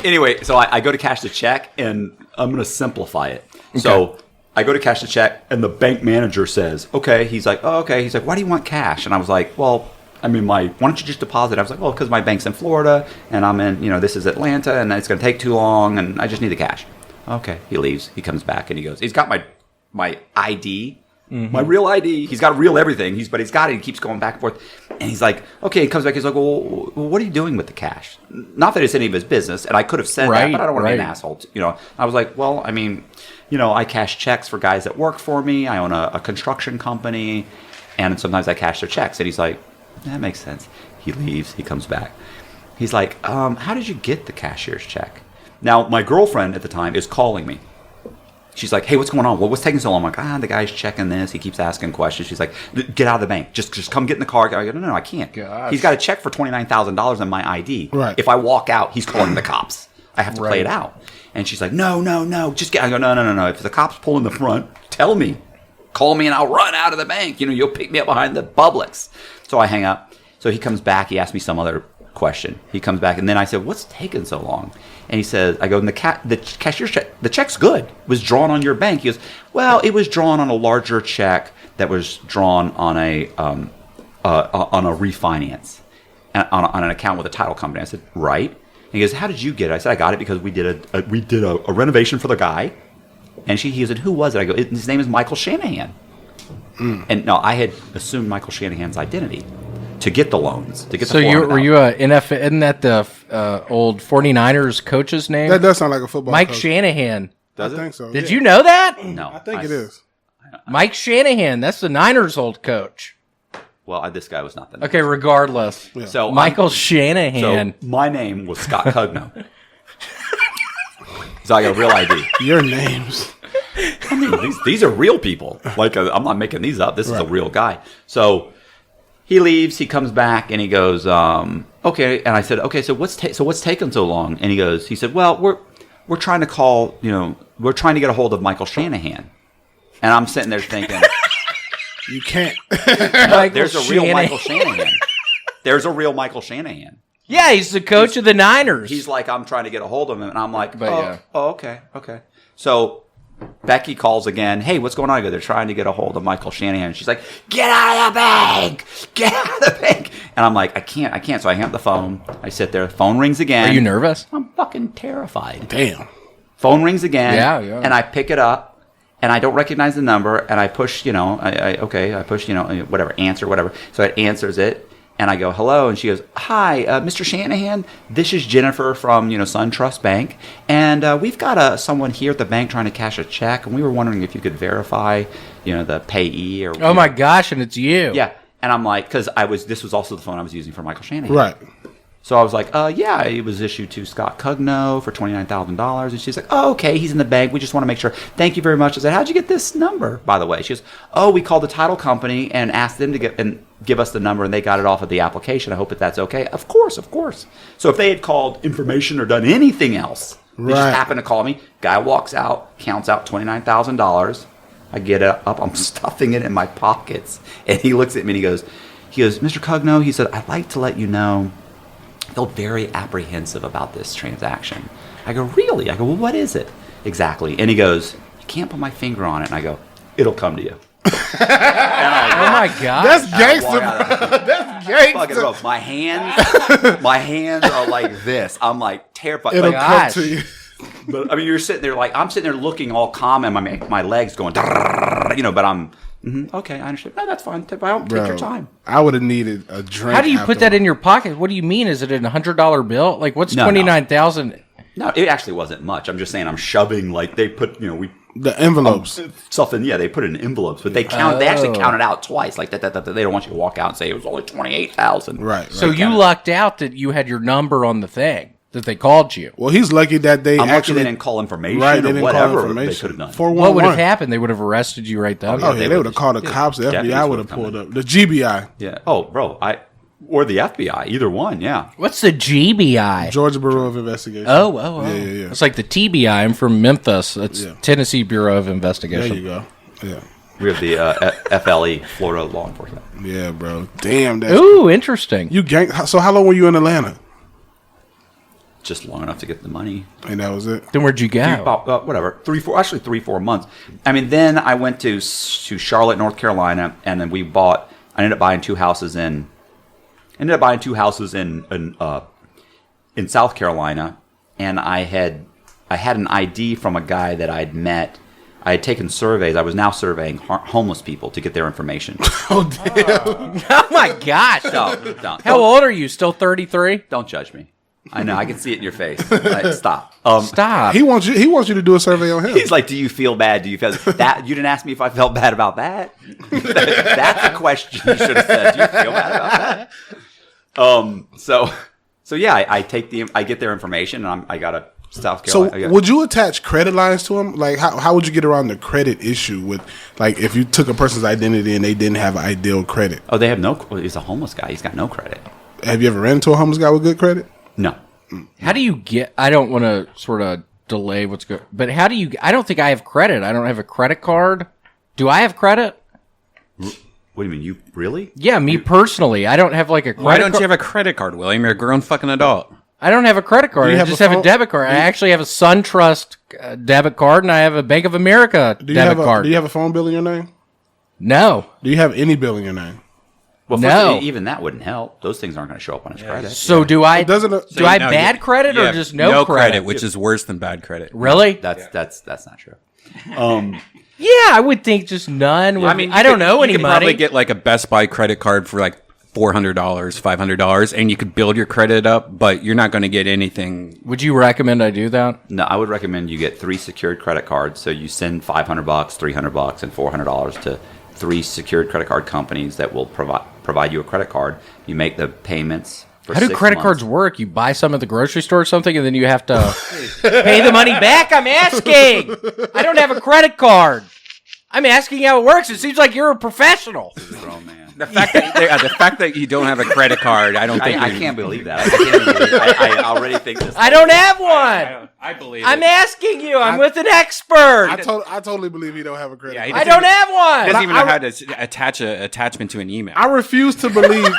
Anyway, so I go to cash the check, and I'm going to simplify it. Okay. So I go to cash the check, and the bank manager says, okay. He's like, oh, okay. He's like, why do you want cash? And I was like, well, I mean, why don't you just deposit? I was like, well, because my bank's in Florida, and I'm in, this is Atlanta, and it's going to take too long, and I just need the cash. Okay. He leaves. He comes back, and he goes, he's got my ID. Mm-hmm. My real ID. He's got real everything. But he's got it. He keeps going back and forth. And he's like, okay. He comes back. He's like, well, what are you doing with the cash? Not that it's any of his business. And I could have said that, but I don't want to be an asshole. I was like, well, I mean, I cash checks for guys that work for me. I own a construction company. And sometimes I cash their checks. And he's like, that makes sense. He leaves. He comes back. He's like, how did you get the cashier's check? Now, my girlfriend at the time is calling me. She's like, hey, what's going on? What's taking so long? I'm like, the guy's checking this. He keeps asking questions. She's like, get out of the bank. Just come get in the car. I go, no, I can't. Gosh. He's got a check for $29,000 on my ID. Right. If I walk out, he's calling the cops. I have to play it out. And she's like, no. Just get. I go, no. If the cops pull in the front, tell me. Call me and I'll run out of the bank. You'll pick me up behind the Publix. So I hang up. So he comes back. He asks me some other question. He comes back. And then I said, what's taking so long? And he says, I go, the cashier's check, the check's good. It was drawn on your bank. He goes, well, it was drawn on a larger check that was drawn on a refinance, on an account with a title company. I said, right. And he goes, how did you get it? I said, I got it because we did a renovation for the guy. And he said, who was it? I go, his name is Michael Shanahan. And no, I had assumed Michael Shanahan's identity to get the loans, to get the were you a NFL? Isn't that the old 49ers coach's name? That does sound like a football Mike coach. Shanahan. Does I it? think so. Did yeah. you know that? No. I think it is. Mike Shanahan. That's the Niners' old coach. Well, this guy was not the name. Okay, regardless. Yeah. So Michael Shanahan. So my name was Scott Cugno. So I got a real ID. Your names. I mean, these are real people. Like I'm not making these up. This is a real guy. So he leaves. He comes back and he goes, okay. And I said, okay. So what's taking so long? And he said, well, we're trying to call. We're trying to get a hold of Michael Shanahan. And I'm sitting there thinking, You can't. there's a real Michael Shanahan. There's a real Michael Shanahan. Yeah, he's the coach of the Niners. He's like, I'm trying to get a hold of him, and I'm like, But, okay. So Becky calls again. Hey, what's going on? I go, they're trying to get a hold of Michael Shanahan. She's like, get out of the bank! Get out of the bank! And I'm like, I can't. So I hang up the phone. I sit there. The phone rings again. Are you nervous? I'm fucking terrified. Damn. Phone rings again. Yeah. And I pick it up, and I don't recognize the number, and I push, I push, whatever, answer, whatever. So it answers it. And I go, hello. And she goes, hi, Mr. Shanahan. This is Jennifer from, SunTrust Bank. And we've got someone here at the bank trying to cash a check. And we were wondering if you could verify, the payee or. Oh, my gosh. And it's you. Yeah. And I'm like, because this was also the phone I was using for Michael Shanahan. Right. So I was like, yeah, it was issued to Scott Cugno for $29,000. And she's like, oh, okay, he's in the bank. We just want to make sure. Thank you very much. I said, how'd you get this number, by the way? She goes, oh, we called the title company and asked them to give us the number, and they got it off of the application. I hope that's okay. Of course. So if they had called information or done anything else, they just happened to call me. Guy walks out, counts out $29,000. I get it up. I'm stuffing it in my pockets. And he looks at me and he goes, Mr. Cugno, he said, I'd like to let you know, I felt very apprehensive about this transaction. I go, really? I go, well, what is it exactly? And he goes, you can't put my finger on it. And I go, it'll come to you. Oh, my God. That's gangster, bro. That's gangster. Fucking bro, my hands are like this. I'm like terrified. It'll Like, come to you. but I mean, you're sitting there like I'm sitting there looking all calm, and my legs going, but I'm okay. I understand. No, that's fine. Take your time. I would have needed a drink. How do you put that in your pocket? What do you mean? Is it a $100 bill? Like, what's No. 29,000? No, it actually wasn't much. I'm just saying I'm shoving like they put the envelopes. Stuff in, they put it in envelopes, but they actually count it out twice. Like that, they don't want you to walk out and say it was only 28,000. Right. So you lucked out that you had your number on the thing, that they called you. Well, he's lucky that they I'm actually lucky they didn't call information right, or they didn't whatever call information. they could have done. 411. What would have happened? They would have arrested you right then. Oh, yeah, they would have called the cops. The FBI would have pulled up. The GBI. Yeah. Oh, bro, or the FBI, either one. Yeah. What's the GBI? Georgia Bureau of Investigation. Oh. Yeah. It's like the TBI. I'm from Memphis. It's Tennessee Bureau of Investigation. There you go. Yeah. We have the FLE, Florida Law Enforcement. Yeah, bro. Damn. Ooh, interesting. So how long were you in Atlanta? Just long enough to get the money. And that was it. Then where'd you go? About, whatever, 3-4 months. I mean, then I went to Charlotte, North Carolina, and then I ended up buying two houses in South Carolina, and I had an ID from a guy that I'd met. I had taken surveys. I was now surveying homeless people to get their information. Oh, damn. Oh, my gosh. Don't. How old are you? Still 33? Don't judge me. I know. I can see it in your face. Stop. Stop. He wants you to do a survey on him. He's like, do you feel bad? Do you feel that? You didn't ask me if I felt bad about that. That's a question you should have said. Do you feel bad about that? So yeah, I get their information, and I got a South Carolina. So would you attach credit lines to them? Like, how would you get around the credit issue with, like, if you took a person's identity and they didn't have ideal credit? Oh, they have no. He's a homeless guy. He's got no credit. Have you ever ran into a homeless guy with good credit? No. How do you get... I don't want to sort of delay what's good, but how do you... I don't think I have credit. I don't have a credit card. Do I have credit? What do you mean? You really? Yeah, me personally. I don't have like a credit Why don't you have a credit card, William? You're a grown fucking adult. I don't have a credit card. Do you I have just a have a phone? debit card. I actually have a SunTrust debit card, and I have a Bank of America debit card. Do you have a phone bill in your name? No. Do you have any bill in your name? Well, No. even that wouldn't help. Those things aren't going to show up on his credit. So do I... Doesn't do I No, bad you- credit you or have just no credit? which is worse than bad credit. Really? That's not true. Yeah, I would think just none. Would, you I don't could- know you could anybody. probably get like a Best Buy credit card for like $400, $500, and you could build your credit up, but you're not going to get anything. Would you recommend I do that? No, I would recommend you get 3 secured credit cards. So you send $500, $300, and $400 to 3 secured credit card companies that will provide you a credit card. You make the payments. For How do 6 credit months. cards work? You buy some at the grocery store or something, and then you have to pay the money back? I'm asking. I don't have a credit card. I'm asking how it works. It seems like you're a professional. Grown man. The fact that you don't have a credit card, I don't think I you're- can't believe that. I can't even believe I already think this. I don't have one. I believe I'm it. asking you. I'm with an expert. I totally believe he don't have a credit Yeah, he card. I don't have one. He doesn't even know how to attach an attachment to an email. I refuse to believe.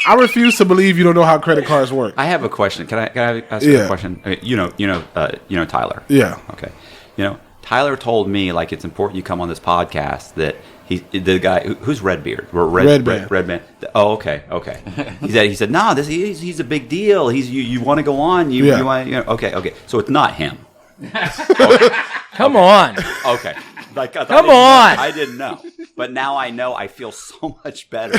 I refuse to believe you don't know how credit cards work. I have a question. Can I ask you Yeah. a question? I mean, you know Tyler. Yeah. Okay. Tyler told me like it's important you come on this podcast that the guy who's Redbeard, Redban. Oh, okay. He said, nah, he's a big deal. You want to go on? You want okay. So it's not him. Come on. Okay. Like, come on. I didn't know. But now I know. I feel so much better.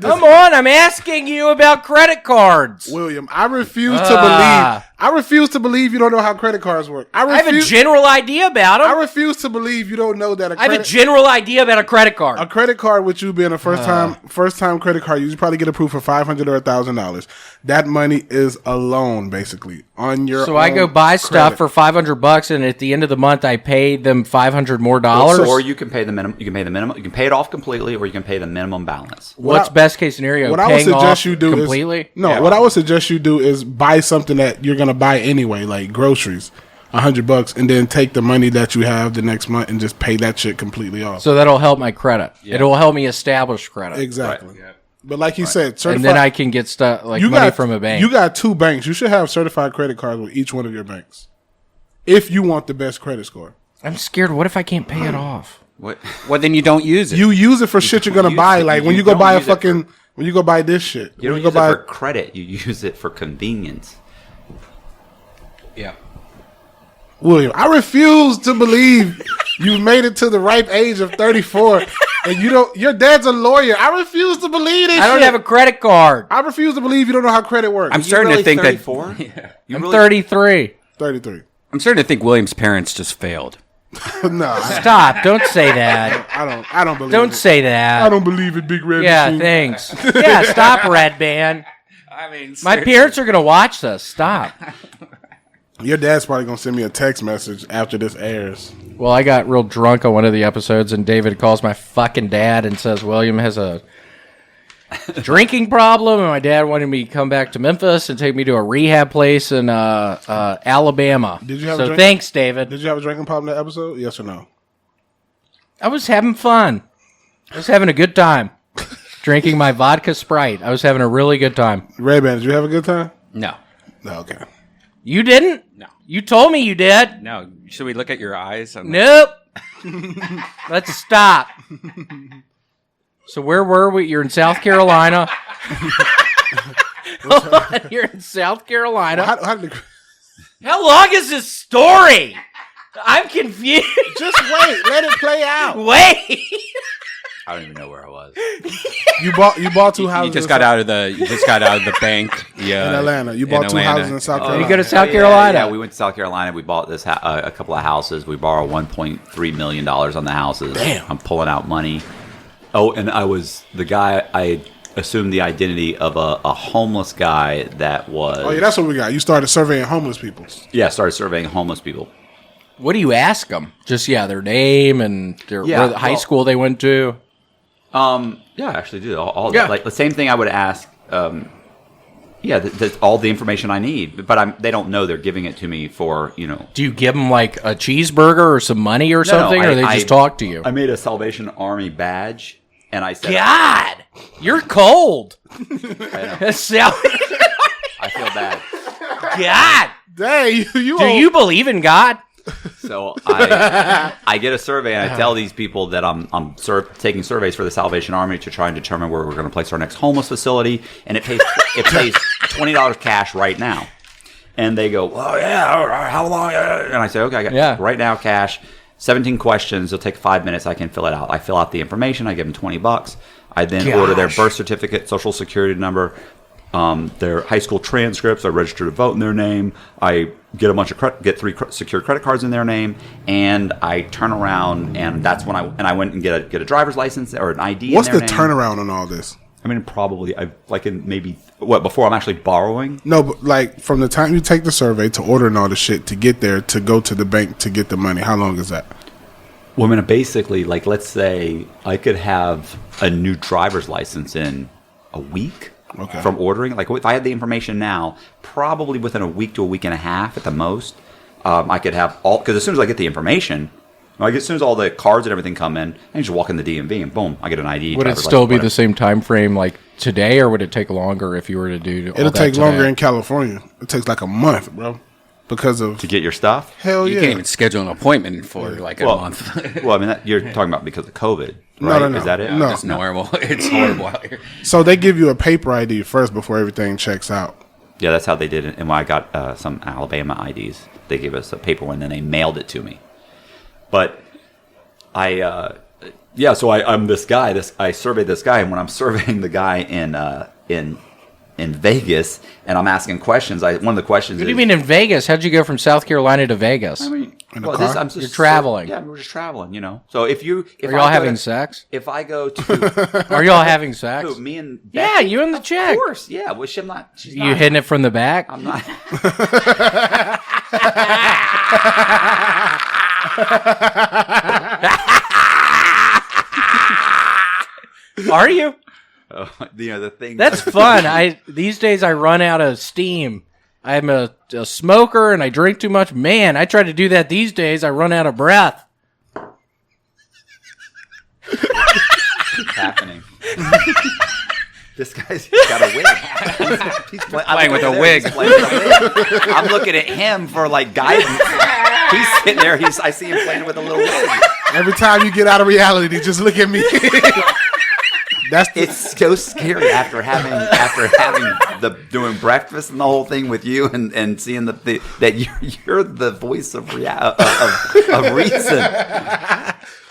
Come on. I'm asking you about credit cards. William, I refuse to believe. I refuse to believe you don't know how credit cards work. I have a general idea about them. I refuse to believe you don't know that I have a general idea about a credit card. A credit card, with you being a first time credit card, you probably get approved for $500 or $1,000. That money is a loan, basically, on your. So I go buy stuff for $500, and at the end of the month, I pay them $500 more dollars. Or you can pay the minimum. You can pay the minimum. You can pay it off completely, or you can pay the minimum balance. What's best case scenario? What I would suggest you do completely? What I would suggest you do is buy something that you're going to buy anyway, like groceries, $100, and then take the money that you have the next month and just pay that shit completely off. So that'll help my credit. Yeah. It will help me establish credit. Exactly. Right. Yeah. But like you said, certified, and then I can get stuff like money from a bank. You got 2 banks. You should have certified credit cards with each one of your banks, if you want the best credit score. I'm scared. What if I can't pay it off? What? Well, then you don't use it. You use it for shit you're gonna buy. Like when you go buy when you go buy this shit. You don't use it for credit. You use it for convenience. Yeah. William, I refuse to believe you've made it to the ripe age of 34 and your dad's a lawyer. I refuse to believe this. I don't have a credit card. I refuse to believe you don't know how credit works. I'm starting to think 34? that I'm 33. 33. I'm starting to think William's parents just failed. No. Stop. Don't say that. I don't believe Don't say that. I don't believe it, Big Red Machine. Thanks. Yeah, stop, Redban. I mean, my parents are going to watch this. Stop. Your dad's probably going to send me a text message after this airs. Well, I got real drunk on one of the episodes, and David calls my fucking dad and says William has a drinking problem, and my dad wanted me to come back to Memphis and take me to a rehab place in Alabama. Did you have thanks, David. Did you have a drinking problem in that episode? Yes or no? I was having fun. I was having a good time. Drinking my vodka Sprite. I was having a really good time. Redban, did you have a good time? No. No, okay. You didn't? No. You told me you did. No. Should we look at your eyes? Nope. Let's stop. So where were we? You're in South Carolina. You're in South Carolina. How long is this story? I'm confused. Just wait. Let it play out. Wait. I don't even know where I was. You bought 2 houses. You just got out of the bank. Yeah, in Atlanta. You bought 2 houses in South Carolina. You go to South Carolina. Yeah, we went to South Carolina. We bought this a couple of houses. We borrowed $1.3 million on the houses. Damn. I'm pulling out money. Oh, and I was the guy. I assumed the identity of a homeless guy that was. Oh yeah, that's what we got. You started surveying homeless people. Yeah, started surveying homeless people. What do you ask them? Just their name and their high school they went to. Yeah, I actually do all that. Like the same thing I would ask. That's all the information I need, but they don't know they're giving it to me for Do you give them like a cheeseburger or some money or something, or they just talk to you? I made a Salvation Army badge, and I said, "God, you're cold." I feel bad. God, dang, do you believe in God? So I get a survey, and I tell these people that I'm taking surveys for the Salvation Army to try and determine where we're going to place our next homeless facility, and it pays $20 cash right now. And they go, "Oh yeah, how long?" And I say, "Okay, I got right now cash. 17 questions. It'll take 5 minutes. I can fill it out. I fill out the information. I give them $20. I then order their birth certificate, social security number, their high school transcripts. I register to vote in their name. I get a bunch of get 3 secured credit cards in their name, and I turn around, and that's when I went and get a driver's license or an ID. What's in their the name. turnaround on all this? I mean, probably before I'm actually borrowing. No, but like from the time you take the survey to ordering all the shit to get there to go to the bank to get the money, how long is that? Well, I mean, basically, like let's say I could have a new driver's license in a week. Okay. From ordering, like if I had the information now, probably within a week to a week and a half at the most, I could have all. Because as soon as I get the information, as soon as all the cards and everything come in, I can just walk in the DMV and boom, I get an ID. Would it still be the same time frame like today, or would it take longer if you were to do? It'll take longer in California. It takes like a month, bro. because of to get your stuff. hell You yeah. can't even schedule an appointment for like a month. Well, I mean, you're talking about because of COVID, No, right? no, no. Is that it? No. It's normal. It's horrible out here. So they give you a paper ID first before everything checks out. Yeah, that's how they did it. And when I got some Alabama IDs, they gave us a paper one, and then they mailed it to me. But so I'm this guy. I surveyed this guy, and when I'm surveying the guy in Vegas, and I'm asking questions, one of the questions What do you mean in Vegas? How'd you go from South Carolina to Vegas? I mean, In a car? I'm just You're traveling. Yeah, we're just traveling, you know. So if Are y'all having sex? If I go to Are y'all having sex? me and Yeah, Becky, you and the chick. of course, yeah. Well, she's not. You hitting it from the back? I'm not. Are you? The thing. That's fun. These days I run out of steam. I'm a smoker and I drink too much. Man, I try to do that these days. I run out of breath. What's happening. This guy's got a wig. He's Playing with a wig. I'm looking at him for like guidance. He's sitting there. I see him playing with a little wig. Every time you get out of reality, just look at me. It's so scary after having doing breakfast and the whole thing with you and seeing that you're the voice of reason.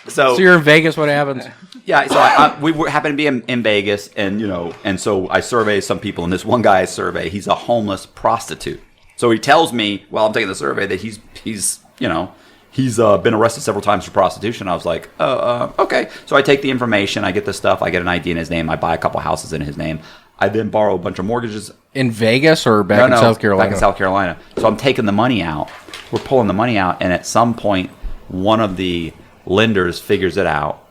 So you're in Vegas. What happens? Yeah, so we happen to be in Vegas, and so I survey some people, and this one guy I survey, he's a homeless prostitute. So he tells me while I'm taking the survey that he's been arrested several times for prostitution. I was like, okay. So I take the information, I get the stuff, I get an ID in his name, I buy a couple houses in his name. I then borrow a bunch of mortgages. In Vegas or back in South Carolina? Back in South Carolina. So I'm taking the money out. We're pulling the money out, and at some point, one of the lenders figures it out,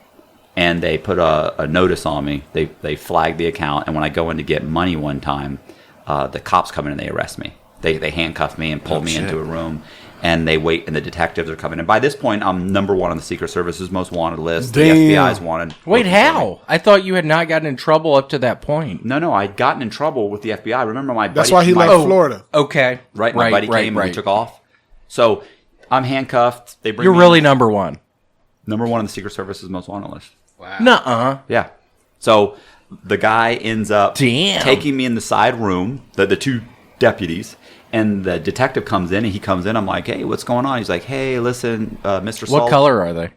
and they put a notice on me. They flag the account, and when I go in to get money one time, the cops come in and they arrest me. They handcuff me and pull me into a room, and they wait, and the detectives are coming. And by this point, I'm number one on the Secret Service's most wanted list. Damn. The FBI's wanted. Wait, how? I thought you had not gotten in trouble up to that point. No, I'd gotten in trouble with the FBI. Remember my buddy? That's why he left Florida. Okay. Right, my buddy came and we took off. So I'm handcuffed. They bring You're me really in. number one. Number one on the Secret Service's most wanted list. Wow. Nuh-uh. Yeah. So the guy ends up taking me in the side room, the two deputies, and the detective comes in, and he comes in. I'm like, hey, what's going on? He's like, hey, listen, Mr. Salt. What color are they?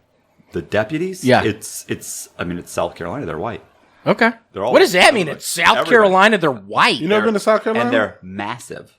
The deputies? Yeah. It's South Carolina. They're white. Okay. They're all- What does that mean? It's South Everybody. Carolina. They're white. You never been to South Carolina? And they're massive.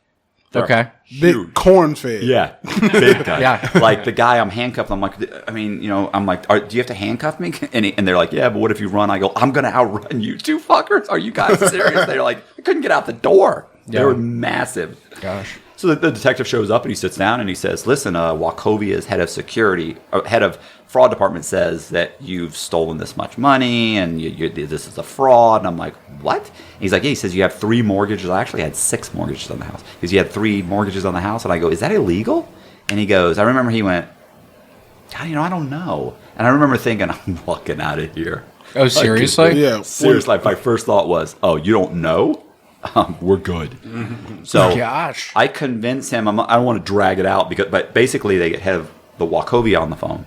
They're Okay. Big corn fed. Yeah, big guy. Yeah. Like the guy I'm handcuffed. I'm like, I'm like, do you have to handcuff me? And they're like, yeah, but what if you run? I go, I'm gonna outrun you two fuckers. Are you guys serious? They're like, I couldn't get out the door. They were massive. Gosh. So the detective shows up and he sits down and he says, listen, Wachovia's head of security, head of fraud department says that you've stolen this much money and this is a fraud. And I'm like, what? And he's like, yeah, he says you have 3 mortgages. I actually had 6 mortgages on the house. Because you had 3 mortgages on the house. And I go, is that illegal? And he goes, I remember he went, I don't know. And I remember thinking, I'm walking out of here. Oh, seriously? Yeah. Seriously, my first thought was, oh, you don't know? We're good. So Gosh. I convince him. I don't want to drag it out but basically they have the Wachovia on the phone,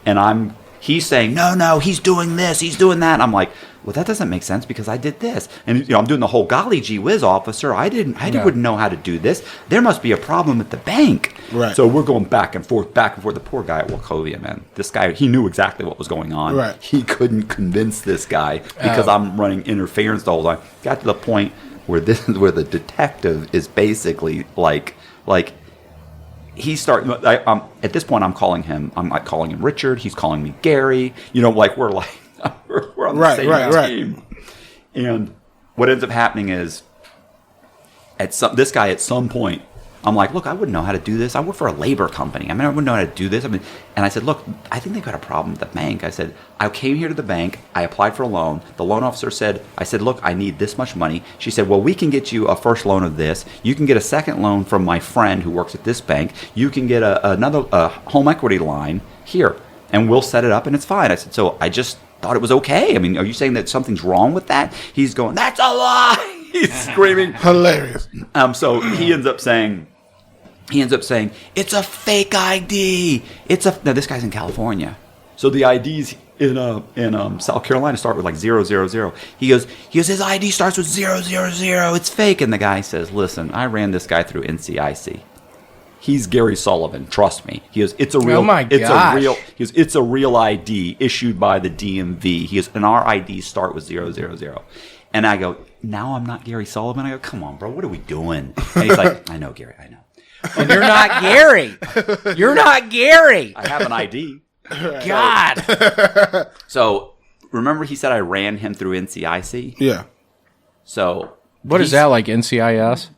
and he's saying no, he's doing this, he's doing that. And I'm like, well, that doesn't make sense because I did this, and I'm doing the whole golly gee whiz, officer. I wouldn't know how to do this. There must be a problem at the bank. Right. So we're going back and forth. The poor guy at Wachovia, man. This guy, he knew exactly what was going on. Right. He couldn't convince this guy because I'm running interference the whole time. Got to the point where this is where the detective is basically like he started. At this point, I'm calling him. I'm not calling him Richard. He's calling me Gary. We're on the same team. And what ends up happening is, this guy at some point, I'm like, look, I wouldn't know how to do this. I work for a labor company. I wouldn't know how to do this. And I said, look, I think they've got a problem at the bank. I said, I came here to the bank. I applied for a loan. The loan officer said, I said, look, I need this much money. She said, well, we can get you a first loan of this. You can get a second loan from my friend who works at this bank. You can get another home equity line here, and we'll set it up, and it's fine. I said, so I just thought it was okay. Are you saying that something's wrong with that? He's going, that's a lie. He's screaming. Hilarious. So he ends up saying, he ends up saying, it's a fake ID. Now this guy's in California. So the IDs in South Carolina start with like 000. He goes, his ID starts with 000. It's fake. And the guy says, listen, I ran this guy through NCIC. He's Gary Sullivan. Trust me. He goes, it's a real. Oh my gosh. It's a real ID issued by the DMV. He goes, and our IDs start with 000. And I go, now I'm not Gary Sullivan. I go, come on, bro. What are we doing? And he's like, I know, Gary. I know. And you're not Gary. You're not Gary. I have an ID. God. So remember, he said I ran him through NCIC. Yeah. So What is that, like NCIS?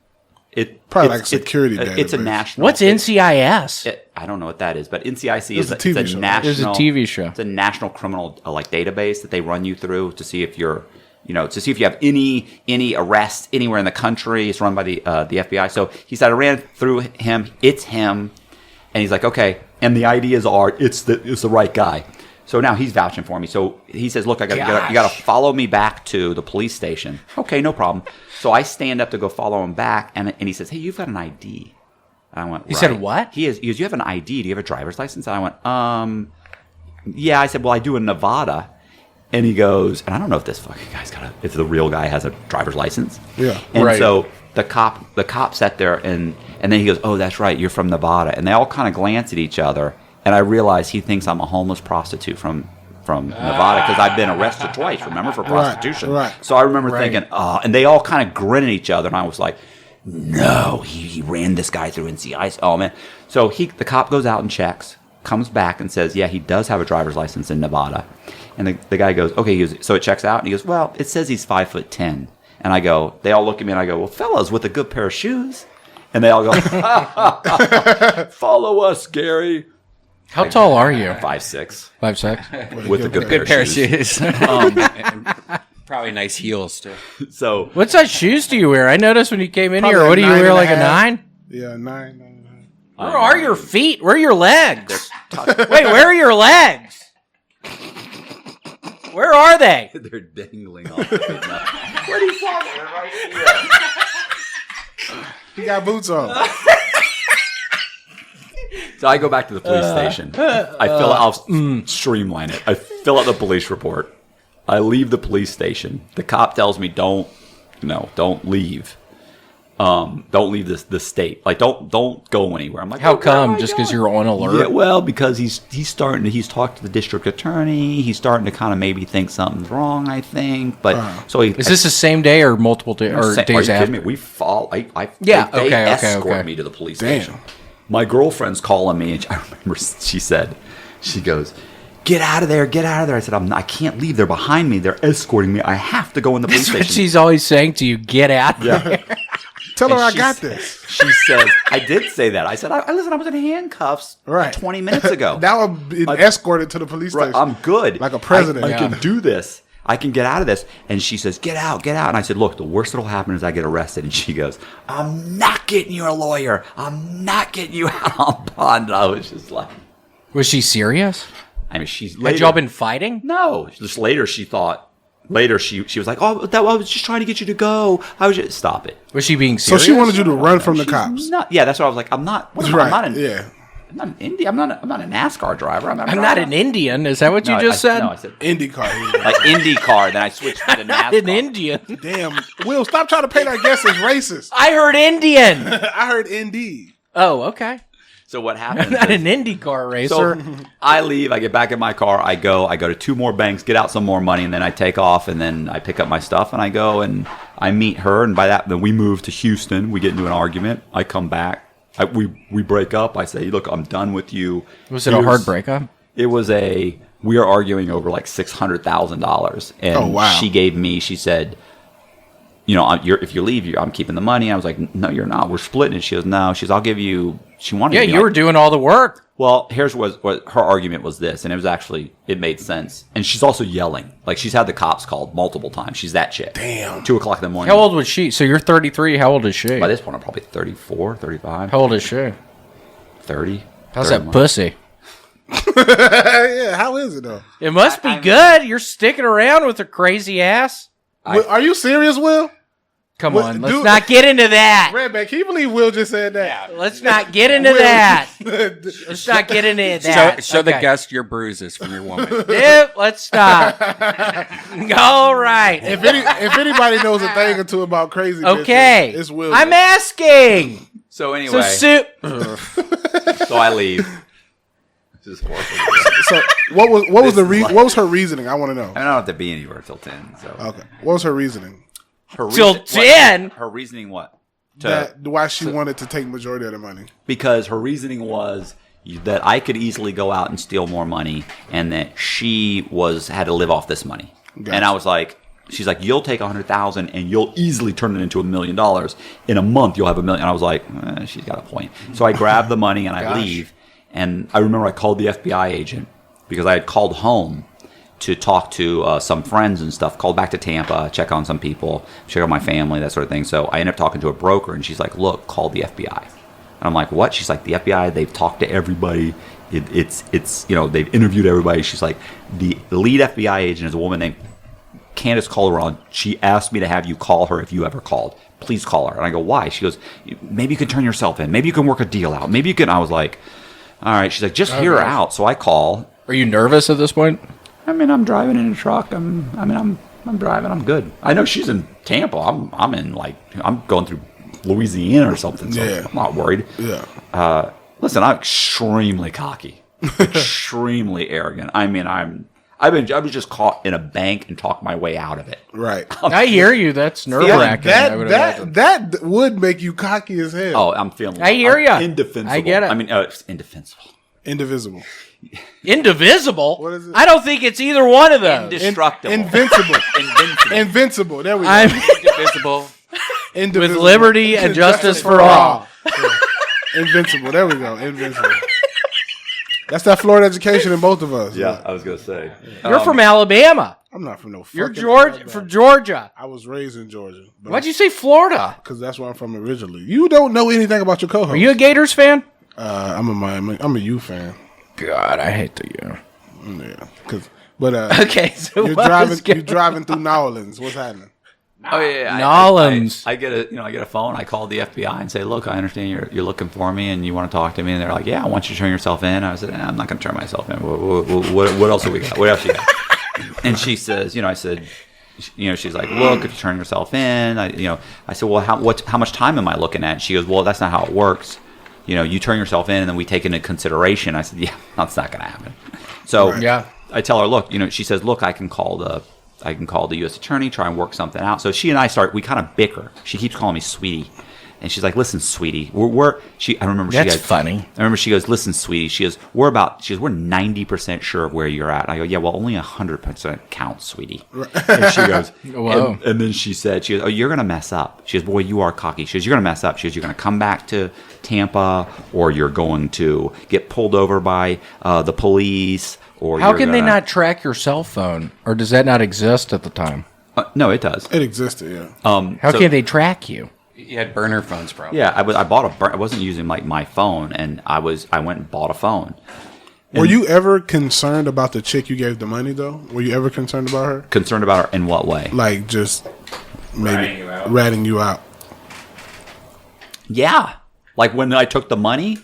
Probably like a security database. It's a national. What's NCIS? I don't know what that is, but NCIC It's is a TV show. national. It's a TV show. It's a national criminal like database that they run you through to see if you're, to see if you have any arrests anywhere in the country. It's run by the FBI. So he said I ran through him. It's him, and he's like, okay. And the ideas are it's the right guy. So now he's vouching for me. So he says, look, you got to follow me back to the police station. Okay, no problem. So I stand up to go follow him back, and he says, hey, you've got an ID. And I went, He said what? He goes, you have an ID. Do you have a driver's license? And I went, yeah. I said, well, I do in Nevada. And he goes, and I don't know if this fucking guy's if the real guy has a driver's license. Yeah. And Right. so the cop sat there, and then he goes, oh, that's right, you're from Nevada. And they all kind of glance at each other, and I realize he thinks I'm a homeless prostitute from Nevada because I've been arrested twice, remember, for prostitution. Right. So I remember thinking, oh, and they all kind of grin at each other, and I was like, no, he ran this guy through NCIC. Oh, man. So the cop goes out and checks, comes back and says, yeah, he does have a driver's license in Nevada. And the guy goes, okay, so it checks out, and he goes, well, it says he's 5'10". And I go, they all look at me, and I go, well, fellas, with a good pair of shoes. And they all go, follow us, Gary. How tall are you? 5'6". 5'6". With a good pair of shoes. Probably nice heels too. So What size shoes do you wear? I noticed when you came in Probably here. a What do you 9 wear? and a Like a half. 9? Yeah, 9. Where are your feet? Where are your legs? Wait, where are your legs? Where are they? they're dangling off the big nut. What are you talking about? Right here. He got boots on. So I go back to the police station. I'll streamline it. I fill out the police report. I leave the police station. The cop tells me, don't leave. Don't leave the state. Like, don't go anywhere. I'm like, How "Well, where am come? I Just because going?" you're on alert? Yeah, well, because he's talked to the district attorney. He's starting to kind of maybe think something's wrong. I think, but so Is this the same day or multiple days or Are days you after? kidding me? We fall. They okay, escort okay. me to the police Damn. station. My girlfriend's calling me, and I remember she goes, "Get out of there! Get out of there!" I said, I can't leave. They're behind me. They're escorting me. I have to go in the police That's what station. she's always saying to you. Get out of there. Tell her And I she got s- this. She says, I did say that. I said, listen, I was in handcuffs Right. 20 minutes ago. Now I'm being escorted to the police Right, station. I'm good. Like a president. I can do this. I can get out of this. And she says, get out. And I said, look, the worst that'll happen is I get arrested. And she goes, I'm not getting you a lawyer. I'm not getting you out on bond. And I was just like, Was she serious? I mean, she's Had y'all been fighting? No. Just later she was like, oh, I was just trying to get you to go. I was just, stop it. Was she being So serious? she wanted you to run from the She's cops. Yeah, that's what I was like. I'm not. What am I? Right. I'm not an, Yeah. I'm not an Indian. I'm not a NASCAR driver. I'm not an Indian. Is that what you just said? No, I said IndyCar. like IndyCar. Then I switched to the Not NASCAR. an Indian. Damn. Will, stop trying to paint our guests as racist. I heard Indian. I heard Indy. Oh, okay. So what happens? Not is- an IndyCar So racer. I leave. I get back in my car. I go to 2 more banks, get out some more money, and then I take off. And then I pick up my stuff and I go and I meet her. And by that, then we move to Houston. We get into an argument. I come back. We break up. I say, look, I'm done with you. Was it a hard breakup? It was we are arguing over like $600,000. And Oh, wow. she said, if you leave, I'm keeping the money. I was like, no, you're not. We're splitting it. She goes, no. I'll give you. She wanted. Yeah, to be you like, were doing all the work. Well, here's what her argument was this, and it made sense. And she's also yelling. Like, she's had the cops called multiple times. She's that chick. Damn. 2 o'clock in the morning. How old was she? So you're 33. How old is she? By this point, I'm probably 34, 35, How old is she? 30. How's 31. that pussy? Yeah, how is it though? It must be good. You're sticking around with a crazy ass. Will, are you serious, Will? Come What- on, let's dude- not get into that. Redban, can you believe Will just said that? Let's not get into Will- that. Let's not get into that. Show the Okay. guest your bruises from your woman. Yep, let's stop. All right. If anybody knows a thing or two about crazy, Okay. bitches, it's Will. I'm asking. So So, anyway, so I leave. This is horrible. So what was This is like- what was her reasoning? I want to know. I don't have to be anywhere till 10. So Okay, what was her reasoning? her Till 10? Her reasoning what? That why she wanted to take majority of the money. Because her reasoning was that I could easily go out and steal more money, and that she had to live off this money. Gotcha. And I was like, she's like, you'll take 100,000 and you'll easily turn it into $1 million. In a month, you'll have $1 million. And I was like, she's got a point. So I grab the money and I leave. And I remember I called the FBI agent because I had called home to talk to some friends and stuff, called back to Tampa, check on some people, check on my family, that sort of thing. So I ended up talking to a broker, and she's like, look, call the FBI. And I'm like, what? She's like, the FBI, they've talked to everybody. It's they've interviewed everybody. She's like, the lead FBI agent is a woman named Candace Calderon. She asked me to have you call her if you ever called. Please call her. And I go, why? She goes, maybe you can turn yourself in. Maybe you can work a deal out. Maybe you can. I was like, all right. She's like, just hear her out. So I call. Are you nervous at this point? I mean, I'm driving in a truck. I'm driving. I'm good. I know she's in Tampa. I'm going through Louisiana or something. So Yeah. I'm not worried. Yeah. Listen, I'm extremely cocky, extremely arrogant. I mean, I was just caught in a bank and talked my way out of it. Right. I hear you. That's nerve wracking. That would make you cocky as hell. Oh, I'm feeling. I hear ya. Indefensible. I get it. I mean, it's indefensible. Indivisible. Indivisible? What is it? I don't think it's either one of those. Indestructible. Invincible. Invincible. Invincible. There we go. I'm Indivisible. with Indivisible. liberty and justice for all. Yeah. Invincible. There we go. Invincible. That's that Florida education in both of us. Yeah, I was gonna say. You're from Alabama. I'm not from no. You're fucking Georgia Alabama. from Georgia. I was raised in Georgia. Why'd you say Florida? Because that's where I'm from originally. You don't know anything about your co-host. Are you a Gators fan? I'm a Miami. I'm a U fan. God, I hate the U. Yeah. But Okay, so you're what driving. was going- You're driving through New Orleans. What's happening? Oh yeah, Nollums. I get a phone. I call the FBI and say, "Look, I understand you're looking for me and you want to talk to me." And they're like, "Yeah, I want you to turn yourself in." I said, "I'm not going to turn myself in. What else have we got? What else you got?" And she says, I said, she's like, "Look, if you turn yourself in, I said, well, how much time am I looking at?" She goes, "Well, that's not how it works. You turn yourself in and then we take into consideration." I said, "Yeah, that's not going to happen." So Yeah. I tell her, "Look, she says, look, I can call the U.S. attorney, try and work something out." So she and I we kind of bicker. She keeps calling me sweetie. And she's like, "Listen, sweetie, I remember That's funny. I remember she goes, "Listen, sweetie," she goes, we're 90% sure of where you're at. I go, "Yeah, well, only 100% counts, sweetie." And she goes, Whoa. and then she goes, "Oh, you're going to mess up." She goes, "Boy, you are cocky." She goes, "You're going to mess up." She goes, "You're going to come back to Tampa, or you're going to get pulled over by the police, or How you're can they gonna-" not track your cell phone? Or does that not exist at the time? No, it does. It existed. Yeah. How can they track you? You had burner phones, probably. Yeah, I bought I wasn't using my phone, and I went and bought a phone. Were you ever concerned about the chick you gave the money though? Were you ever concerned about her? Concerned about her in what way? Like just maybe ratting you out. Yeah, like when I took the money.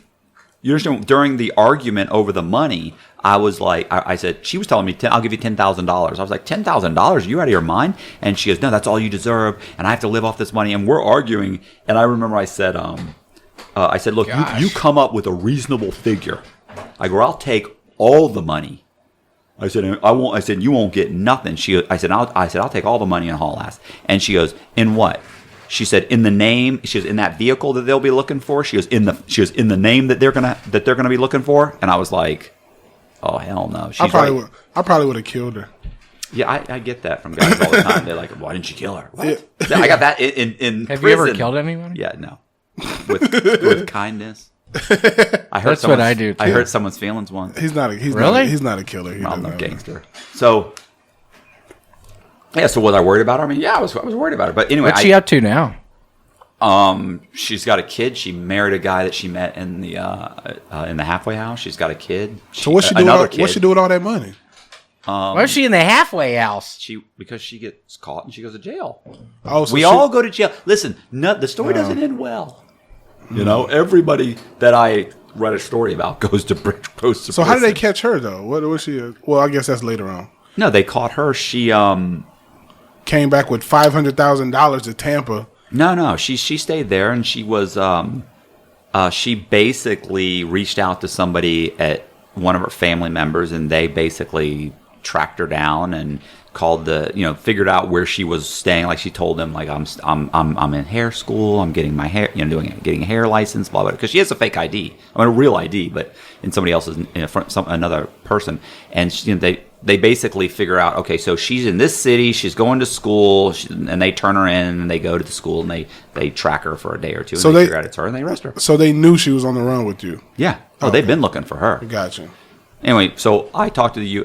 You understand? During the argument over the money, I was like, I said, she was telling me, "I'll give you $10,000." I was like, $10,000? You out of your mind? And she goes, "No, that's all you deserve, and I have to live off this money." And we're arguing, and I remember I said, "Look, you come up with a reasonable figure." I go, "I'll take all the money." I said, "I won't." I said, "You won't get nothing." I said, "I'll take all the money and haul ass." And she goes, "In what?" She said, "In the name." She goes, "In that vehicle that they'll be looking for." She goes, "In the name that they're gonna be looking for." And I was like, "Oh hell no!" She's I probably would have killed her. Yeah, I get that from guys all the time. They're like, "Why didn't you kill her?" What? Yeah. I got that in Have prison. you ever killed anyone? Yeah, no. With kindness. I heard That's what I do, too. I hurt someone's feelings once. He's not a killer. I'm a gangster. So yeah. So was I worried about her? I mean, yeah, I was worried about her. But anyway, What's she up to now? she's got a kid. She married a guy that she met in the halfway house. She's got a kid. So what's she do? What's she do with all that money? Why was she in the halfway house? Because she gets caught and she goes to jail. Oh, so We all go to jail. Listen, the story doesn't end well. You know, everybody that I read a story about goes to prison. So how did they catch her though? What was she? Well, I guess that's later on. No, they caught her. She Came back with $500,000 to Tampa. No. She stayed there, and she was she basically reached out to somebody at one of her family members, and they basically tracked her down and called figured out where she was staying. Like she told them, like I'm in hair school. I'm getting my hair, getting a hair license, blah blah. Because she has a fake ID, a real ID, but in somebody else's, another person, and they basically figure out, okay, so she's in this city, she's going to school, and they turn her in, and they go to the school, and they track her for a day or two, and they figure out it's her, and they arrest her. So they knew she was on the run with you. Yeah. Oh, they've been looking for her. Gotcha. Anyway, so I talked to the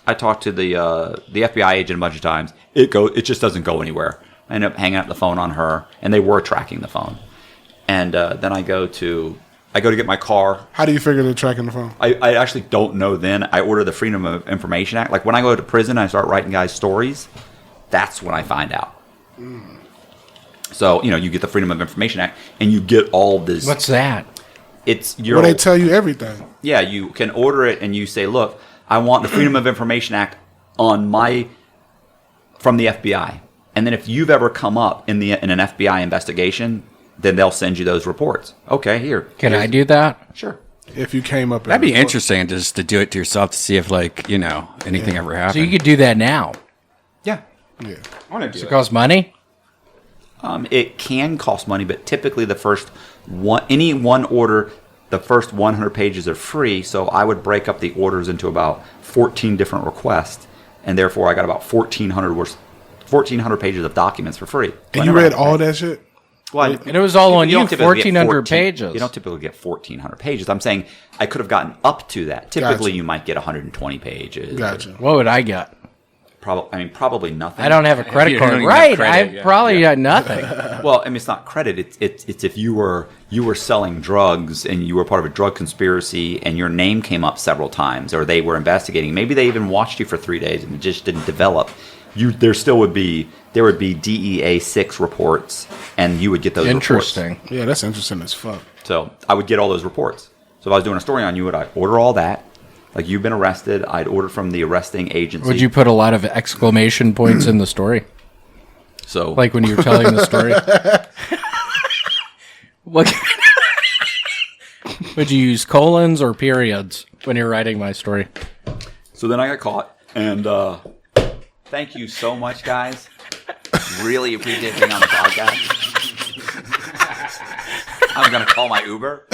FBI agent a bunch of times. It just doesn't go anywhere. I end up hanging up the phone on her, and they were tracking the phone. And then I go to get my car. How do you figure they're tracking the phone? I actually don't know then. I order the Freedom of Information Act. Like when I go to prison and I start writing guys' stories, that's when I find out. So, you get the Freedom of Information Act, and you get all this. What's that? It's your. Well, they tell you everything. Yeah, you can order it, and you say, look, I want the Freedom of Information Act from the FBI. And then if you've ever come up in an FBI investigation, then they'll send you those reports. Okay, here. Can I do that? Sure. If you came up, That'd be interesting just to do it to yourself to see if anything ever happened. So you could do that now. Yeah. Yeah. I want to do Does it cost money? It can cost money, but typically the first one order, the first 100 pages are free. So I would break up the orders into about 14 different requests, and therefore I got about 1,400 pages of documents for free. And you read all that shit? Well, And it was all on you, don't typically get 1,400 pages. You don't typically get 1,400 pages. I'm saying I could have gotten up to that. Typically, Gotcha. you might get 120 pages. Gotcha. What would I get? Probably nothing. I don't have a credit You don't card. even have Right. credit, I yeah. probably got nothing. Well, I mean, it's not credit. It's if you were selling drugs and you were part of a drug conspiracy and your name came up several times, or they were investigating. Maybe they even watched you for 3 days and it just didn't develop. There would be DEA 6 reports, and you would get those. Interesting. Reports. Yeah, that's interesting as fuck. So I would get all those reports. So if I was doing a story on you, I'd order all that. Like you've been arrested, I'd order from the arresting agency. Would you put a lot of exclamation points in the story? So Like when you were telling the story? What? Would you use colons or periods when you're writing my story? So then I got caught, and thank you so much, guys. Really appreciate being on the podcast. I'm gonna call my Uber.